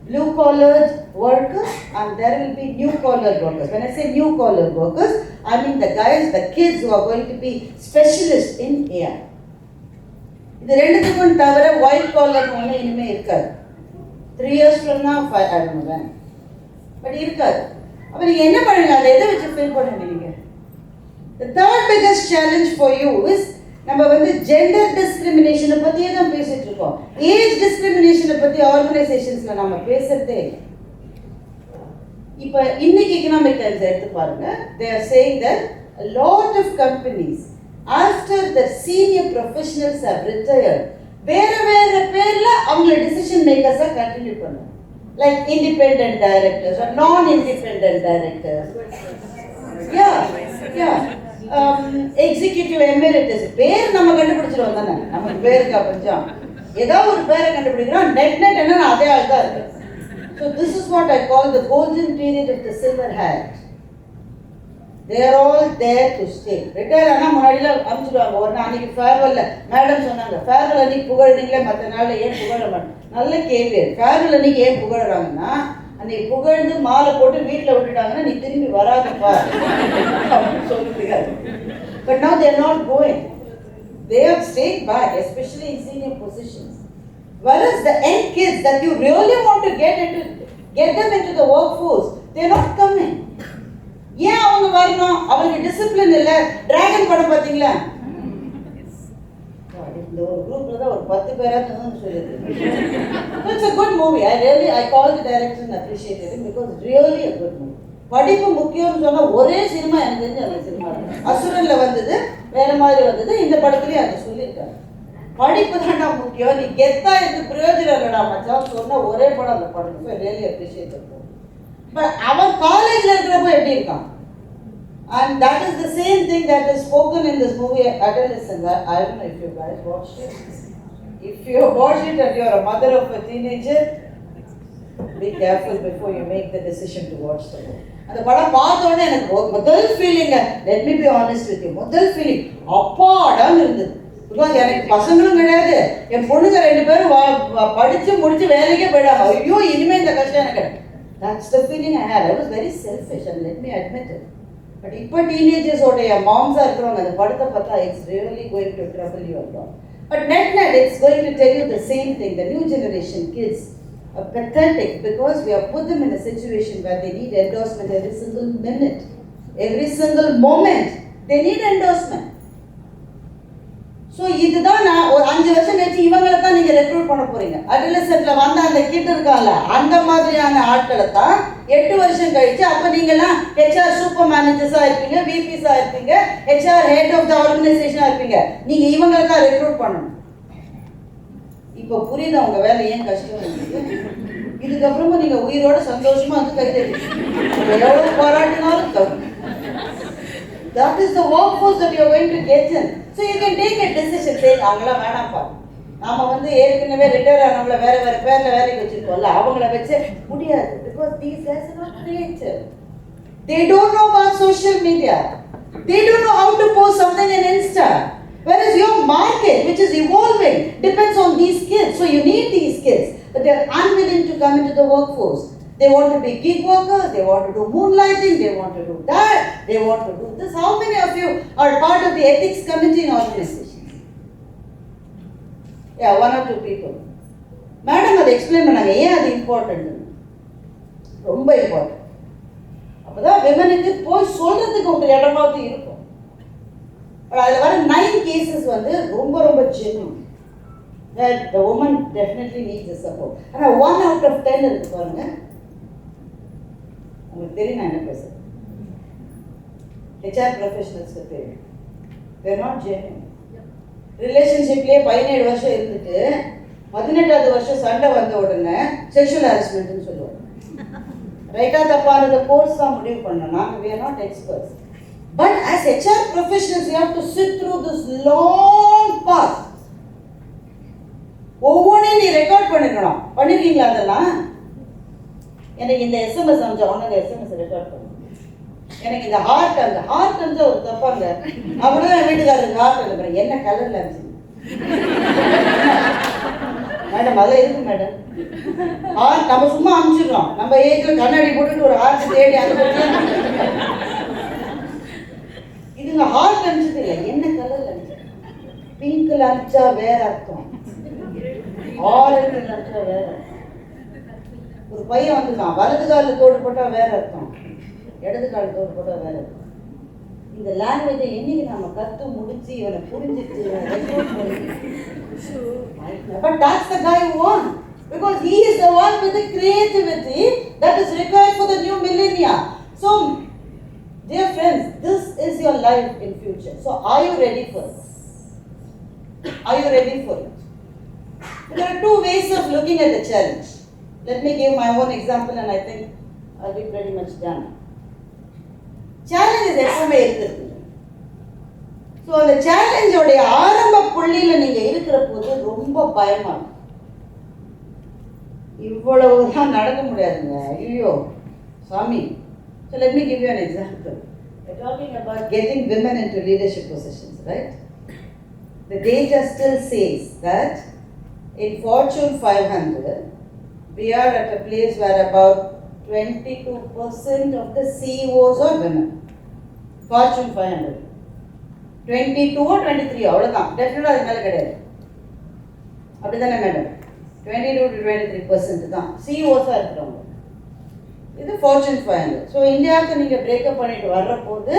blue-collared workers and there will be new-collar workers. When I say new-collar workers, I mean the guys, the kids who are going to be specialists in AI. இது ரெண்டுத்துக்கும் தவிர ஒயிட் காலர் ஒன்று இனிமேல் இருக்காது. 3 years from now, 5, I don't know when. But இருக்காது. அப்போ நீங்கள் என்ன பண்ணுங்க, அதை எதை வச்சு ஃபில் பண்ணுங்க நீங்கள்? The third biggest challenge for you is, நம்ம வந்து ஜெண்டர் டிஸ்கிரிமினேஷனை பற்றியே தான் பேசிட்டு இருக்கோம். ஏஜ் டிஸ்கிரிமினேஷனை பற்றி ஆர்கனைசேஷன்ஸில் நம்ம பேசுறதே. இப்போ இன்னைக்கு எக்கனாமிக் டைம்ஸ் எடுத்து பாருங்க. They are saying that a lot of companies, after the senior professionals have retired, வேற வேற பேர்ல அவங்கள டிசிஷன் மேக்கர்ஸா கண்டினியூ பண்ணும். Like independent directors or non-independent directors. Executive emeritus பேர் நம்ம கண்டுபிடிச்சிருவோம் தானே. நமக்கு பேருக்கு கொஞ்சம் ஏதாவது ஒரு பேரை கண்டுபிடிக்கிறோம். நெட் என்ன அதே ஆள் தான் இருக்கு. So this is what I call the golden period of the silver hat. They are all there to stay. Retire ஆனால் முன்னாடியில் அனுப்பிச்சிடுவாங்க. ஒரு நாள் அன்றைக்கி ஃபேர்வெல்ல மேடம் சொன்னாங்க, ஃபேர்வெல் அன்றைக்கி புகழ்றீங்களே, மற்ற நாளில் ஏன் புகழ மாட்டேன்? நல்ல கேள்வி. ஃபேர்வெல் அன்றைக்கி ஏன் புகழ்றாங்கன்னா, அன்றைக்கி புகழ்ந்து மாலை போட்டு வீட்டில் விட்டுட்டாங்கன்னா நீ திரும்பி வராதுப்பா அப்படின்னு சொல்லுங்க. But now they are not going. They have stayed back, especially in senior positions. Whereas the young kids that you really want to get them into the workforce, they are not coming. ஏன் அவங்க வரணும்? அவங்களுக்கு டிசிப்ளின் இல்லை. டிராகன் படம் பார்த்தீங்களா? இந்த ஒரு குரூப்ல தான் ஒரு 10 பேராக சொல்லுது. It's a good movie. I call the director and appreciate it because it's really a good movie. படிப்பு முக்கியம்னு சொன்னா ஒரே சினிமா எனக்கு தெரிஞ்சு அந்த சினிமா அசுரன்ல வந்தது, வேற மாதிரி வந்தது. இந்த படத்துலயும் அதை சொல்லியிருக்காங்க. படிப்பு தான்டா முக்கியம், நீ கெத்தா இருக்கு பிரயோஜனம் இல்லடா மச்சான் சொன்ன ஒரே படம் அந்த படம். So I really appreciate it. But அவன் காலேஜ்ல இருக்கிறப்ப எப்படி இருக்கான்? And that is the same thing that is spoken in this movie Adolescent. I don't know if you guys watched it. If you watch it and you are a mother of a teenager, be careful before you make the decision to watch the movie. அந்த படம் பார்த்த உடனே எனக்கு முதல் feeling, let me be honest with you, முதல் ஃபீலிங் அப்பாடான்னு இருந்தது. பிகாஸ் எனக்கு பசங்களும் கிடையாது, என் பொண்ணுங்க 2 பேரும் படித்து முடித்து வேலைக்கே போயிடாங்க. ஐயோ இனிமேல் இந்த கஷ்டம் எனக்கு. That's the feeling I had. I was very selfish and let me admit it. But இப்போ டீனேஜர்ஸோடைய மாம்ஸாக இருக்கிறவங்க அந்த படத்தை பார்த்தா it's really going to trouble you a lot. But net it's going to tell you the same thing. The new generation kids are pathetic because we have put them in a situation where they need endorsement every single minute, every single moment. They need endorsement. So இதுதான் நான் ஒரு 5 வருஷம் கழிச்சு இவங்களை தான் நீங்கள் ரெக்ரூட் பண்ண போறீங்க. அடலசென்ட்ல வந்த அந்த கிட் இருக்காங்கல்ல, அந்த மாதிரியான ஆட்களை தான் 8 வருஷம் கழிச்சு அப்போ நீங்கள்லாம் ஹெச்ஆர் சூப்பர் மேனேஜர்ஸாக இருப்பீங்க, விபிஸாக இருப்பீங்க, ஹெச்ஆர் ஹெட் ஆஃப் த ஆர்கனைசேஷனாக இருப்பீங்க. நீங்கள் இவங்களை தான் ரெக்ரூட் பண்ணணும். இப்போ புரியுது அவங்க வேலை ஏன் கஷ்டம் இருக்குது. இதுக்கப்புறமா நீங்கள் உயிரோட சந்தோஷமாக வந்து கைது எவ்வளோ போராட்டினாலும் தரும். That is the workforce that you are going to get in. So you can take a decision saying அவங்களாம் வேணாம்ப்பா, நாம வந்து ஏற்கனவே ரிட்டையர் ஆனவங்கள வேற வேற பேர்ல வேலைக்கு வச்சிருக்கோம்ல, அவங்கள வச்சு முடியாது. Because these guys are not creative. They don't know about social media. They don't know how to post something in Insta. Whereas your market, which is evolving, depends on these kids. So you need these kids, but they are unwilling to come into the workforce. They want to be gig workers, they want to do moonlighting, they want to do that, they want to do this. How many of you are part of the ethics committee in organizations? Yeah, 1 or 2 people. Madam, அதை explain பண்ணாங்க ஏன் அது important. ரொம்ப important. அப்பதான் விமனுக்கு போய் சொல்றதுக்கு ஒரு இடமாவது இருக்கும். அதில் வர 9 cases வந்து ரொம்ப ரொம்ப genuine. That the woman definitely needs the support. ஆனால் 1 out of 10 இருக்கு பாருங்க. உங்களுக்கு தெரியும் நான் என்ன பேசுறேன். ஹெச்ஆர் ப்ரொஃபஷனல்ஸ்க்கு தெரியும். They're not genuine. ரிலேஷன்ஷிப்லேயே 17 வருஷம் இருந்துட்டு 18வது வருஷம் சண்டை வந்த உடனே செக்ஷுவல் ஹராஸ்மெண்ட்னு சொல்லுவாங்க. ரைட்டாக தப்பானது கோர்ஸ் தான் முடிவு பண்ணணும். நாங்கள் we are not experts. But as HR professionals you have to sit through this long path. ஒவ்வொன்றையும் நீ ரெக்கார்ட் பண்ணிருக்கணும். பண்ணிருக்கீங்களா? அதெல்லாம் எனக்கு இந்த எஸ்எம்எஸ் அனுப்பிச்சா உனக்கு எஸ்எம்எஸ் ரெக்கார்ட் பண்ணு, எனக்கு இந்த ஹார்ட் அனுப்பிச்சா ஒரு தப்பாங்க அப்படிதான் வீட்டுக்காரருக்கு ஹார்ட் அனுப்புறேன். என்ன கலர்ல அனுப்பிச்சு மேடம் அதெல்லாம் இருக்கு மேடம். ஹார்ட் நம்ம சும்மா அனுப்பிச்சிடுறோம். நம்ம ஏஜ்ல கண்ணாடி போட்டுட்டு ஒரு ஹார்ட் தேடி அனுப்பிச்சு இதுங்க ஹார்ட் அனுப்பிச்சது இல்லை. என்ன கலர்ல அனுப்பிச்சு? பிங்க்ல அனுப்பிச்சா வேற அர்த்தம், ஆரஞ்சு அனுப்பிச்சா வேற அர்த்தம். ஒரு பையன் வந்துதான் வலது காலில் தோடு போட்டா வேற அர்த்தம், இடது காலில் தோடு போட்டா வேற அர்த்தம். இந்த லாங்குவேஜை என்னைக்கு நம்ம கற்று முடிச்சு இவனை புரிஞ்சிட்டு but that's the guy who won because he is the one with the creativity that is required for the new millennia. So dear friends, this is your life in future. So are you ready for it? Are you ready for it? There are two ways of looking at the challenge. Let me give my own example and I think I'll be pretty much done. Challenges எப்பவுமே இருக்குது. ஸோ அந்த சேலஞ்சோடைய ஆரம்ப புள்ளியில் நீங்கள் இருக்கிற போது ரொம்ப பயமா இருக்கும். இவ்வளவுதான் நடக்க முடியாதுங்க, ஐயோ சாமி. So let me give you an example. We're talking about getting women into leadership positions, right? The data still says that in Fortune 500, we are at a place where about 22% of the CEOs are women. Fortune 500. 22 or 23 அவ்வளோதான், டெஃபினட்டாக அது மேலே கிடையாது. அப்படி தானே மேடம்? 22 to 23% தான் சிஇஓஸாக இருக்கிறவங்க. இது Fortune 500. ஸோ இந்தியாவுக்கு நீங்கள் பிரேக்கப் பண்ணிட்டு வர்ற போது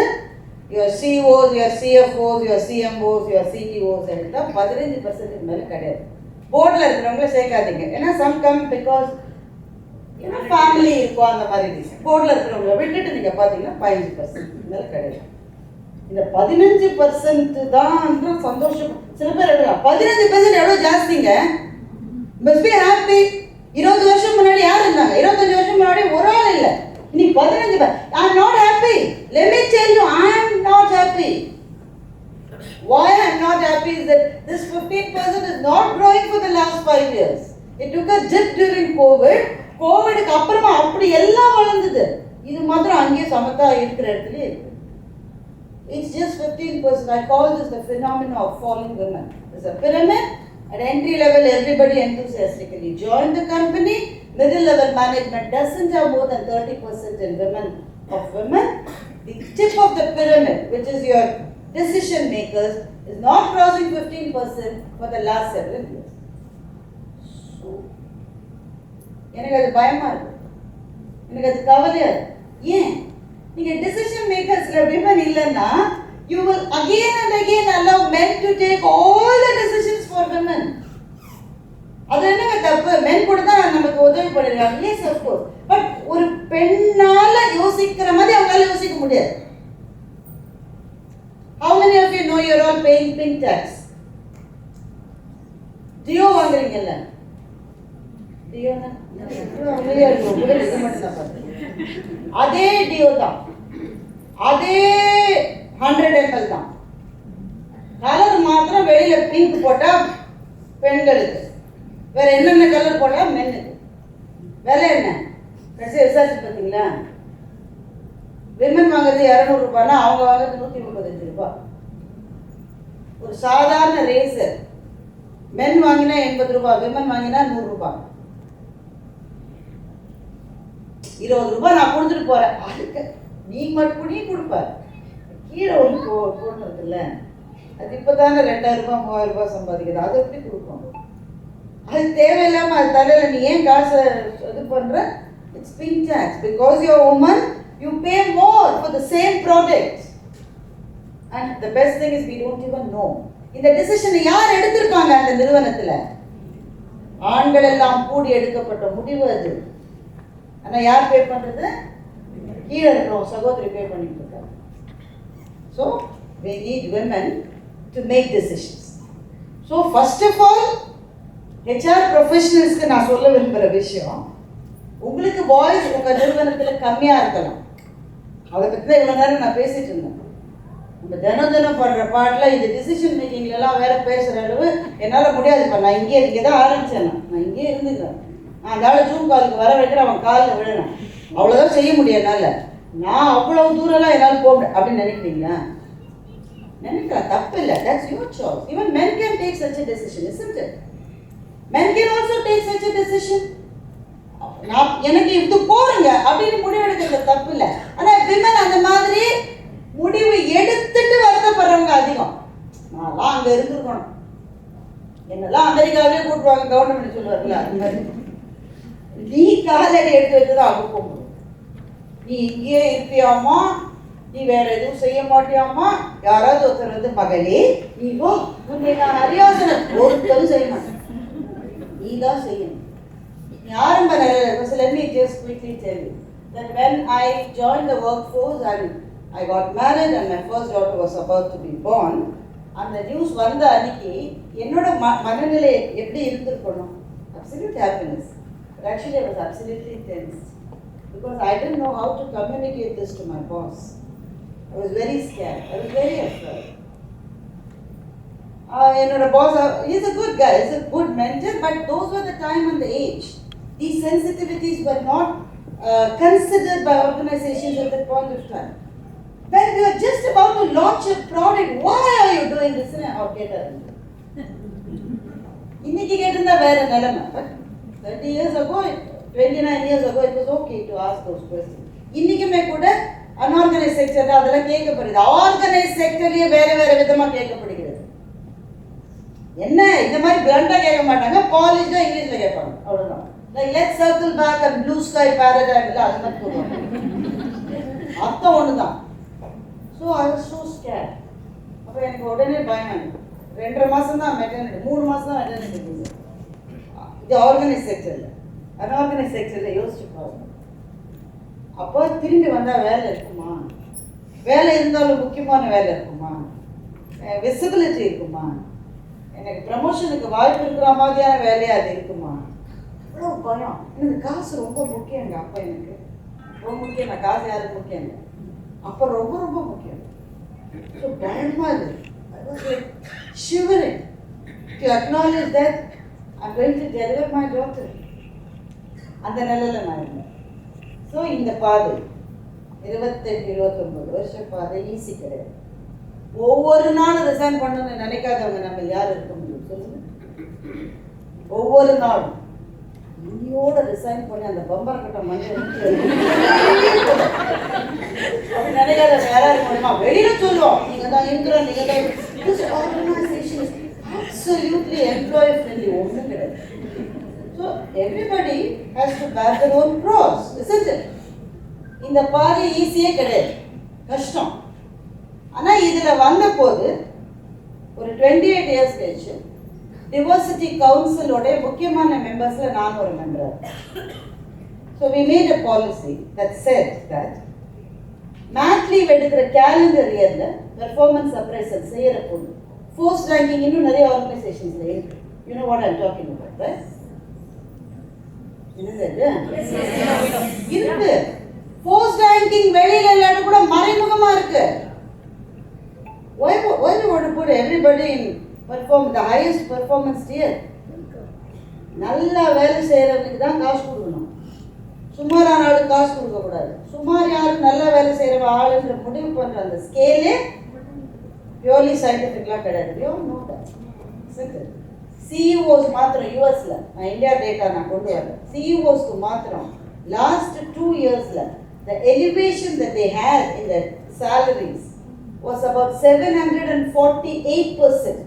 your COs, your CFOs, your CMOs, your CTOs எடுத்தால் 15% மேலே கிடையாது. போர்டில் இருக்கிறவங்கள சேர்க்காதீங்க, ஏன்னா சம் கம் பிகாஸ் ஏன்னா ஃபேமிலி இருக்கும் அந்த மாதிரி ரீசன். போர்டில் இருக்கிறவங்கள விட்டுட்டு நீங்கள் பார்த்தீங்கன்னா 15% மேலே கிடையாது. இந்த 15% தான் சந்தோஷம். சில பேர் எடுக்கலாம் 15% எவ்வளோ ஜாஸ்திங்க. Must be happy. 20 வருஷம் முன்னாடி யார் இருந்தாங்க? 25 வருஷம் முன்னாடி ஒரு ஆள் இல்லை. இன்னைக்கு 15%. I am not happy. Let me tell you, I am not happy. Why I am not happy is that this 15% is not growing for the last 5 years. It took a dip during COVID. கோவிடுக்கு அப்புறமா அப்படி எல்லாம் வளர்ந்தது. இது மாத்திரம் அங்கேயே சமத்தா இருக்கிற இடத்துலயே இருக்கு. It's just 15%. I call this the phenomenon of falling women. There's a pyramid. At entry level, everybody enthusiastically join the company. Middle level management doesn't have more than 30% in women. The tip of the pyramid, which is your decision makers, is not crossing 15% for the last several years. So, எனக்கு அது பயமா இருக்கு, எனக்கு அது கவலையா இருக்கு. ஏன்? நீங்க டிசிஷன் மேக்கர்ஸ்ல விமன் இல்லைன்னா you will again and again allow men to take all the decisions for women. அது என்னங்க தப்பு? மென் கூட தான் நமக்கு உதவி பண்ணிருக்காங்க. Yes, of course. பட் ஒரு பெண்ணால யோசிக்கிற மாதிரி அவங்களால யோசிக்க முடியாது. How many of you know you're all paying pink tax? Dio வாங்குறீங்கல்ல? டியோனா அதே டியோ தான், அதே 100 ml தான். கலர் மாத்திரம் வெளியில பிங்க் போட்டா பெண்களுக்கு, வேற என்னென்ன கலர் போட்டா மென்னுக்கு. விலை என்ன கடைசி விசாரிச்சு பார்த்தீங்களா? விமன் வாங்குறது 200 ரூபாய்னா அவங்க வாங்குறது 135 ரூபாய். ஒரு சாதாரண ரேசர் மென் வாங்கினா 80 ரூபாய், விமன் வாங்கினா 100 ரூபாய். 20 ரூபாய் நான் கொடுத்துட்டு போறேன், அதுக்கு நீ மட்டும் நீ கொடுப்ப, கீழே ஒரு போடுறது இல்லை. அது இப்போதானே 2000 ரூபாய் 3000 ரூபாய் சம்பாதிக்குது, அதை எப்படி கொடுப்போம்? அது தேவையில்லாம அது தலையில நீ ஏன் காசை இது பண்ற? It's pink tax. Because you are woman, you pay more for the same product. And the best thing is we don't even know. இந்த டிசிஷனை யார் எடுத்திருக்காங்க அந்த நிறுவனத்தில்? ஆண்கள் எல்லாம் கூடி எடுக்கப்பட்ட முடிவு அது. ஆனால் யார் பே பண்ணுறது? கீழே இருக்கிறோம் சகோதரி பே பண்ணிட்டு இருக்காங்க. So we need women to make decisions. So first of all, HR ப்ரொஃபஷனல்ஸ்க்கு நான் சொல்ல விரும்புகிற விஷயம், உங்களுக்கு வாய்ஸ் உங்கள் நிறுவனத்தில் கம்மியாக இருக்கலாம். அதை பற்றி தான் இவ்வளோ நேரம் நான் பேசிட்டு இருந்தேன். நம்ம தினம் பண்ணுற பாட்டில் இந்த டிசிஷன் மேக்கிங்லலாம் வேற பேசுகிற அளவு என்னால் முடியாதுப்பா. நான் இங்கே தான் ஆரம்பித்தேன், நான் இங்கே இருந்துக்கிறேன். நான் அந்த ஆள் ஜூம் காலுக்கு வர வைக்கிறேன், அவன் காலில் விழணும், அவ்வளோதான் செய்ய முடியும் என்னால். நான் அவ்வளோ தூரம்லாம் என்னால் போக அப்படின்னு நினைக்கிறீங்களா? நினைக்கலாம், தப்பு இல்லை. That's your choice. Even men can take such a decision, isn't it? Men can also take such a decision. நான் எனக்கு இது போறங்க அப்படின்னு முடிவெடுக்கிறது தப்பு இல்லை. ஆனால் விமன் அந்த மாதிரி முடிவு எடுத்துட்டு வருத்தப்படுறவங்க அதிகம். நான்லாம் அங்கே இருந்துருக்கணும், என்னெல்லாம் அமெரிக்காவிலே கூட்டுவாங்க கவர்மெண்ட் சொல்லுவார்களா, அந்த மாதிரி நீ காலடி எடுத்து வச்சுதான் அங்கே போக முடியும். நீ இங்கேயே இருப்பியாமா, நீ வேற எதுவும் செய்ய மாட்டியாமா, யாராவது ஒருத்தர் வந்து மகளே நீ போ, உன்னை நான் அரியாசனம் ஒருத்தரும் செய்ய மாட்டேன், நீ தான் செய்யணும். நீ ஆரம்ப நிலையில் let me just quickly tell you that when I joined the workforce and I got married and my first daughter was about to be born, அந்த நியூஸ் வந்த அன்னைக்கு என்னோட மனநிலை எப்படி இருந்திருக்கணும்? Absolute happiness. But actually I was absolutely tense because I didn't know how to communicate this to my boss. I was very scared. I was very afraid. என்னோட boss, he's a good guy, he's a good mentor, but those were the time and the age. These sensitivities were not considered by organizations at that point of time. When we are just about to launch a product, why are you doing this? இன்னைக்கு கேட்டிருந்தா வேற நிலைமை. But 30 years ago, 29 years ago, it was okay to ask those questions. இன்னைக்குமே கூட அன்ஆர்கனைஸ் செக்டர் அதெல்லாம் கேட்கப்படுது. ஆர்கனைஸ் செக்டர்லயே வேற வேற விதமா கேட்கப்படுகிறது. என்ன இந்த மாதிரி பிளண்டா கேட்க மாட்டாங்க, பாலிஷ்டா இங்கிலீஷ்ல கேட்பாங்க, அவ்வளவுதான். Like let's circle back and blue sky paradigm இல்ல அது மாதிரி சொல்லுவாங்க. அர்த்தம் ஒண்ணுதான். So I was so scared. அப்ப எனக்கு உடனே பயம். 2.5 மாசம் தான் மெட்டர்னிட்டி, 3 மாசம் தான் மெட்டர்னிட்டி இருந்தது. இது ஆர்கனைஸ் செக்டர்ல. அன்ஆர்கனைஸ் செக்டர்ல யோசிச்சு பாருங்க. அப்போ திரும்பி வந்தா வேலை இருக்குமா? வேலை இருந்தாலும் முக்கியமான வேலை இருக்குமா? விசிபிலிட்டி இருக்குமா? எனக்கு ப்ரமோஷனுக்கு வாய்ப்பு இருக்கிற மாதிரியான வேலையா அது இருக்குமா? அவ்வளோ பயம். எனக்கு காசு ரொம்ப முக்கியங்க. அப்போ எனக்கு ரொம்ப முக்கியம். நான் காசு யாருக்கு முக்கியம் இல்லை, அப்போ ரொம்ப ரொம்ப முக்கியம். ஸோ பயமா இருக்கு. I was like shivering to acknowledge that I'm going to deliver my daughter. அந்த நிலையில் நான் இருந்தேன். ஸோ இந்த பாதை 28-29 வருஷ பாதை ஈஸி கிடையாது. ஒவ்வொரு நாளும் ரிசைன் பண்ணணும்னு நினைக்காதவங்க நம்ம யார் இருக்க முடியும் சொல்லுங்க? ஒவ்வொரு நாளும் இன்னையோட ரிசைன் பண்ணி அந்த பம்பர் கட்ட மஞ்சள் அப்படி நினைக்காதவங்க யாராவது இருக்க முடியுமா? வெளியில சொல்லுவோம், நீங்க தான் இருக்கிறோம், நீங்க தான். This organization is absolutely employee friendly. ஒன்றும் கிடையாது. So everybody has to bear their own cross, isn't it? இந்த பாதை ஈஸியே கிடையாது, கஷ்டம். ஆனால் இதில் வந்த போது ஒரு 28 இயர்ஸ் கழிச்சு டிவர்சிட்டி கவுன்சிலோட முக்கியமான மெம்பர்ஸில் நான் ஒரு member. So we made a policy that set that math leave எடுக்கிற கேலண்டர் இயரில் பெர்ஃபார்மன்ஸ் அப்ரைசல் செய்கிற போது ஃபோர்ஸ் ரேங்கிங் இன்னும் நிறைய ஆர்கனைசேஷன்ஸில் இருக்கு. You know what I am talking about, right? இருக்கு. போஸ்ட் ரேங்கிங் வெளியில இல்லாட்டி கூட மறைமுகமா இருக்கு. Why you want to put everybody in the highest performance tier? நல்லா வேலை செய்யறவனுக்கு தான் காசு கொடுக்கணும், சுமாரான ஆளுக்கு காசு கொடுக்க கூடாது. சுமார் யாருக்கு நல்லா வேலை செய்யற ஆளுன்ற முடிவு பண்ற அந்த ஸ்கேலே பியூர்லி சயின்டிஃபிக்லாம் கிடையாது. You know that. CEOs மாத்திரம் யூஎஸ்ல, நான் இந்தியா டேட்டா நான் கொண்டு வரேன், CEOஸ்க்கு மாத்திரம் லாஸ்ட் 2 இயர்ஸ்ல the elevation that they had in their salaries was about 748%.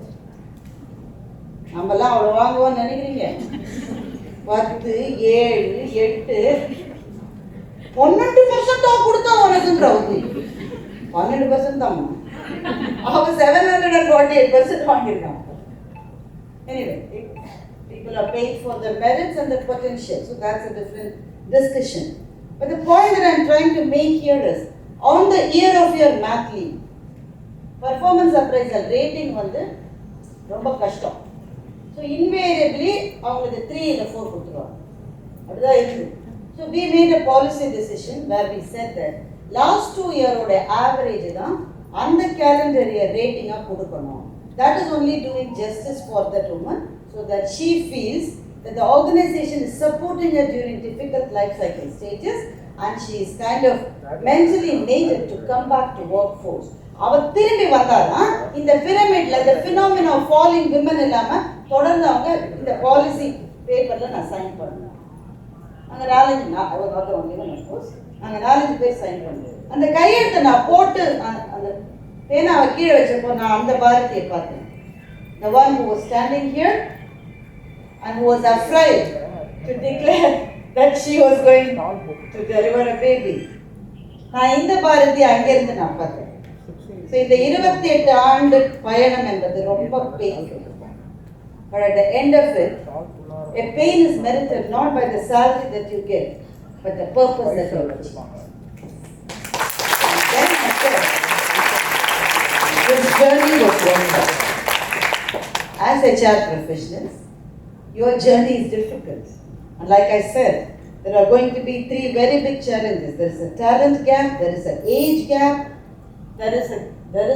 நம்மலாம் அவ்வளோ வாங்குவோம்னு நினைக்கிறீங்க? 10, 7, 8 12% கொடுத்தா உனக்குன்ற உறுதி 12% தான். அவங்க 748% வாங்கியிருக்காங்க. Anyway, people are paid for their merits and their potential, so that's a different discussion. But the point that I'm trying to make here is, on the year of your math leave, performance appraisal rating வந்து ரொம்ப கஷ்டம். So invariably அவங்களுக்கு 3 இல்லை 4 கொடுத்துருவாங்க. அப்படிதான் இருக்குது. So we made a policy decision where we said that last 2 year-ஓட average தான் அந்த calendar year rating-ஆ கொடுக்கணும். That is only doing justice for that woman, so that she feels that the organization is supporting her during difficult life cycle stages, and she is kind of mentally mated to come back to workforce. அவர் திரும்பி வந்தாரா இந்த பிரமிட்ல the phenomena of falling women இல்லாம தொடர்ந்து அவங்க இந்த பாலிசி பேப்பர்ல நான் சைன் பண்ணேன். அங்க நாலஞ்சு நாங்க 4 பேர் சைன் பண்ணோம். அந்த கையெழுத்தை நான் போட்டு அந்த பேனாவை கீழே வச்சப்போ நான் அந்த பாரதியை பார்த்தேன். The one who was standing here and who was afraid to declare that she was going to deliver a baby. நான் இந்த பாரதி அங்கிருந்து நான் பார்த்தேன். ஸோ இந்த 28 ஆண்டு பயணம் என்பது ரொம்ப painful. But at the end of it, a pain is merited not by the salary that you get, but the purpose that you achieve. Then after, this journey was wonderful. As HR professionals, your journey is difficult. And like I said, there are going to be 3 very big challenges. There is a talent gap, there is an age gap, there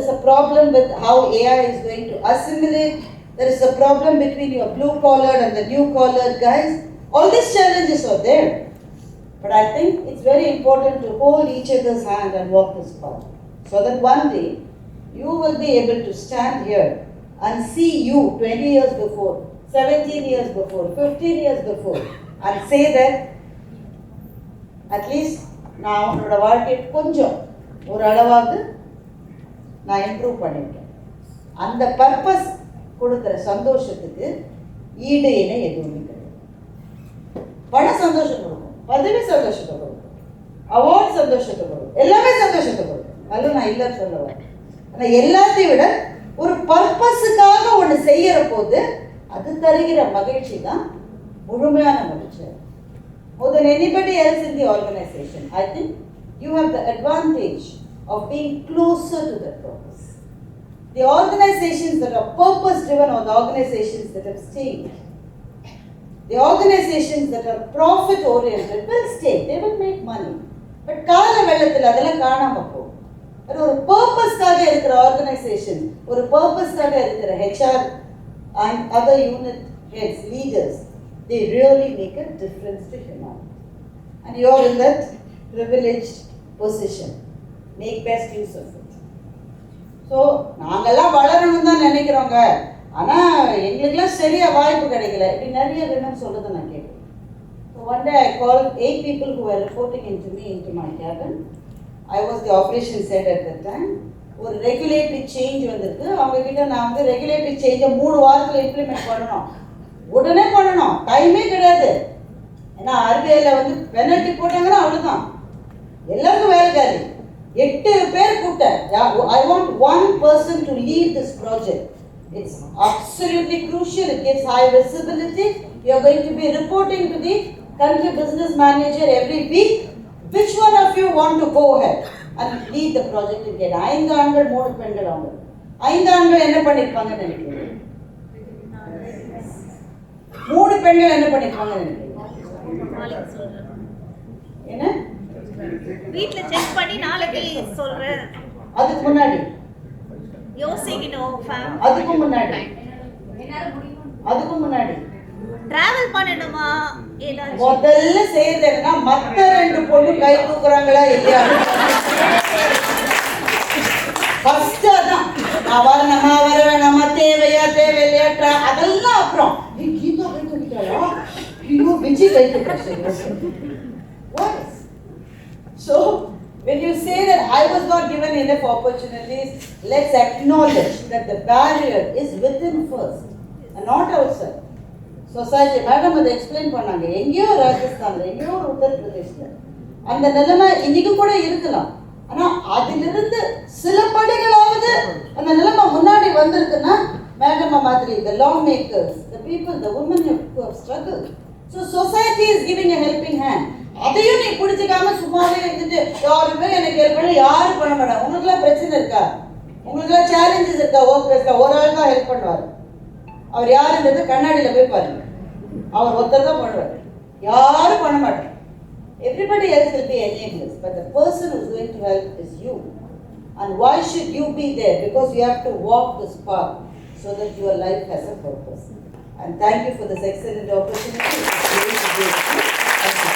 is a problem with how AI is going to assimilate, there is a problem between your blue collar and the new collar guys. All these challenges are there. But I think it's very important to hold each other's hand and walk this path, so that one day you will be able to stand here and see you 20 years before, 17 years before, 15 years before, and say that at least நான் உன்னோட வாழ்க்கை கொஞ்சம் ஒரு அளவாவது நான் இம்ப்ரூவ் பண்ணியிருக்கேன். அந்த பர்பஸ் கொடுக்குற சந்தோஷத்துக்கு ஈடு இணை எதுவுமே கிடையாது. பணம் சந்தோஷம் கொடுக்கும், பதவி சந்தோஷத்தை கொடுக்கும், அவார்ட் சந்தோஷத்தை கொடுக்கும், எல்லாமே சந்தோஷத்தை கொடுக்கும். அதுவும் நான் இல்லைன்னு சொல்ல வரேன். ஆனால் எல்லாத்தையும் விட ஒரு பர்பஸுக்காக ஒன்று செய்கிற போது அது தருகிற மகிழ்ச்சி தான் முழுமையான மகிழ்ச்சி. More than anybody else in the organization, I think you have the advantage of being closer to that purpose. The organizations that are purpose-driven are the organizations that have stayed. The organizations that are profit-oriented will stay, they will make money. But கால வெள்ளத்தில் அதெல்லாம் காணாம போகும். ஒரு பர்பஸ்க்காக இருக்கிற ஆர்கனைசேஷன், ஒரு பர்பஸ்க்காக இருக்கிற HR and other unit heads, leaders, they really make a difference to humanity. And you are in that privileged position. Make best use of it. So, நாங்கெல்லாம் வளரணும் தான் நினைக்கிறோங்க, ஆனால் எங்களுக்கெல்லாம் சரியாக வாய்ப்பு கிடைக்கல. இப்படி நிறைய விமன் சொல்கிறத நான் கேட்குறேன். So one day I called 8 people who were reporting into my cabin. I was the operations head at that time. ஒரு ரெகுலேட்டரி சேஞ்ச் வந்திருக்கு. அவங்கக்கிட்ட நான் வந்து ரெகுலேட்டரி சேஞ்சை 3 வாரத்தில் இம்ப்ளிமெண்ட் பண்ணணும், உடனே பண்ணணும், டைமே கிடையாது. ஏன்னா RBIயில் வந்து பெனல்ட்டி போட்டாங்கன்னா அவ்வளோதான், எல்லாருக்கும் வேலை காலி. 8 பேர் கூப்பிட்டேன். I want one person to lead this project. It's absolutely crucial. It gives high visibility. You are going to be reporting to the country business manager every week. Which one of you want to go ahead and lead the project again? 5 ஆண்கள் 3 பெண்கள். அவங்க 5 ஆண்கள் என்ன பண்ணிருப்பாங்கன்னு நினைக்கிறீங்க? 3 பெண்கள் என்ன பண்ணிருப்பாங்கன்னு நினைக்கிறீங்க? என்ன வீட்ல செக் பண்ணி நாளைக்கு சொல்றேன். அதுக்கு முன்னாடி யோசிக்கணும். அதுக்கு முன்னாடி டிராவல் பண்ணணுமா? ஏதாவது முதல்ல செய்யறதுன்னா மத்த 2 பொண்ணு கை தூக்குறாங்களா இல்லையா? ஃபர்ஸ்ட் அதான் நான் வர வேணாமா, தேவையா தேவையில்லையா, அதெல்லாம் அப்புறம் கீதா கை தூக்கிட்டாளா, ஐயோ விஜய் கை தூக்கிட்டா. So when you say that I was not given enough opportunities, let's acknowledge that the barrier is within first and not outside. Society, madam அதை எக்ஸ்பிளைன் பண்ணாங்க. எங்கேயோ ராஜஸ்தான்ல, எங்கேயோ உத்தரப்பிரதேஷ்ல அந்த நிலைமை இன்னைக்கு கூட இருக்கலாம். ஆனால் அதிலிருந்து சில படிகளாவது அந்த நிலைமை முன்னாடி வந்திருக்குன்னா மேடம் மாதிரி the lawmakers, the people, the women who have struggled. So society is giving a helping hand. அதையும் நீ பிடிச்சிக்காம சும்மாவே இருந்துட்டு யாருமே எனக்கு ஹெல்ப் பண்ண யாரும் பண்ண மாட்டாங்க. உங்களுக்குலாம் பிரச்சனை இருக்கா? உங்களுக்குலாம் சேலஞ்சஸ் இருக்கா? ஒர்க் பிளேஸ்ல ஒரு ஆள் தான் ஹெல்ப் பண்ணுவார். அவர் யாருன்றது கண்ணாடியில் போய் பாருங்க, அவர் ஒருத்தர் தான் பண்ணுவார், யாரும் பண்ண மாட்டாங்க. Everybody else will be enablers, but the person who is going to help is you. And why should you be there? Because you have to walk this path so that your life has a purpose. And thank you for this excellent opportunity. It's great to be with you. Thank you.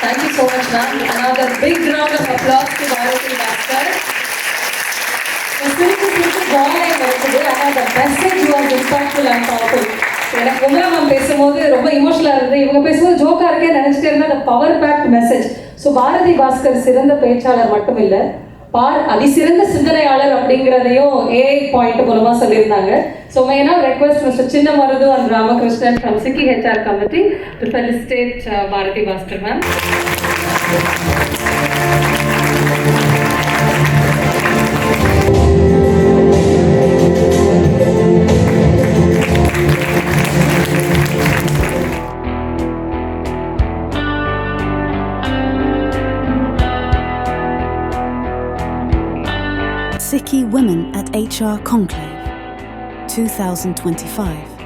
Thank you so much, ma'am. Another big round of applause to Bharathi Baskar. The message was impactful and powerful. எனக்கு உமரா மேம் பேசும்போது ரொம்ப இமோஷனலாக இருந்தது. இவங்க பேசும்போது ஜோக்காக இருக்கே நினச்சிட்டே இருந்தால் அந்த power packed message. So Bharathi Bhaskar சிறந்த பேச்சாளர் மட்டும் இல்லை, அதிசிறந்த சிந்தனையாளர் அப்படிங்கிறதையும் ஏஐ பாயிண்ட் மூலமாக சொல்லியிருந்தாங்க. ஸோ மெயினாக ரெக்வெஸ்ட் மிஸ்டர் சின்ன Marudhu and Ramakrishnan from SICCI HR Committee to felicitate Bharathi Baskar ma'am. SICCI Women at HR Conclave 2025.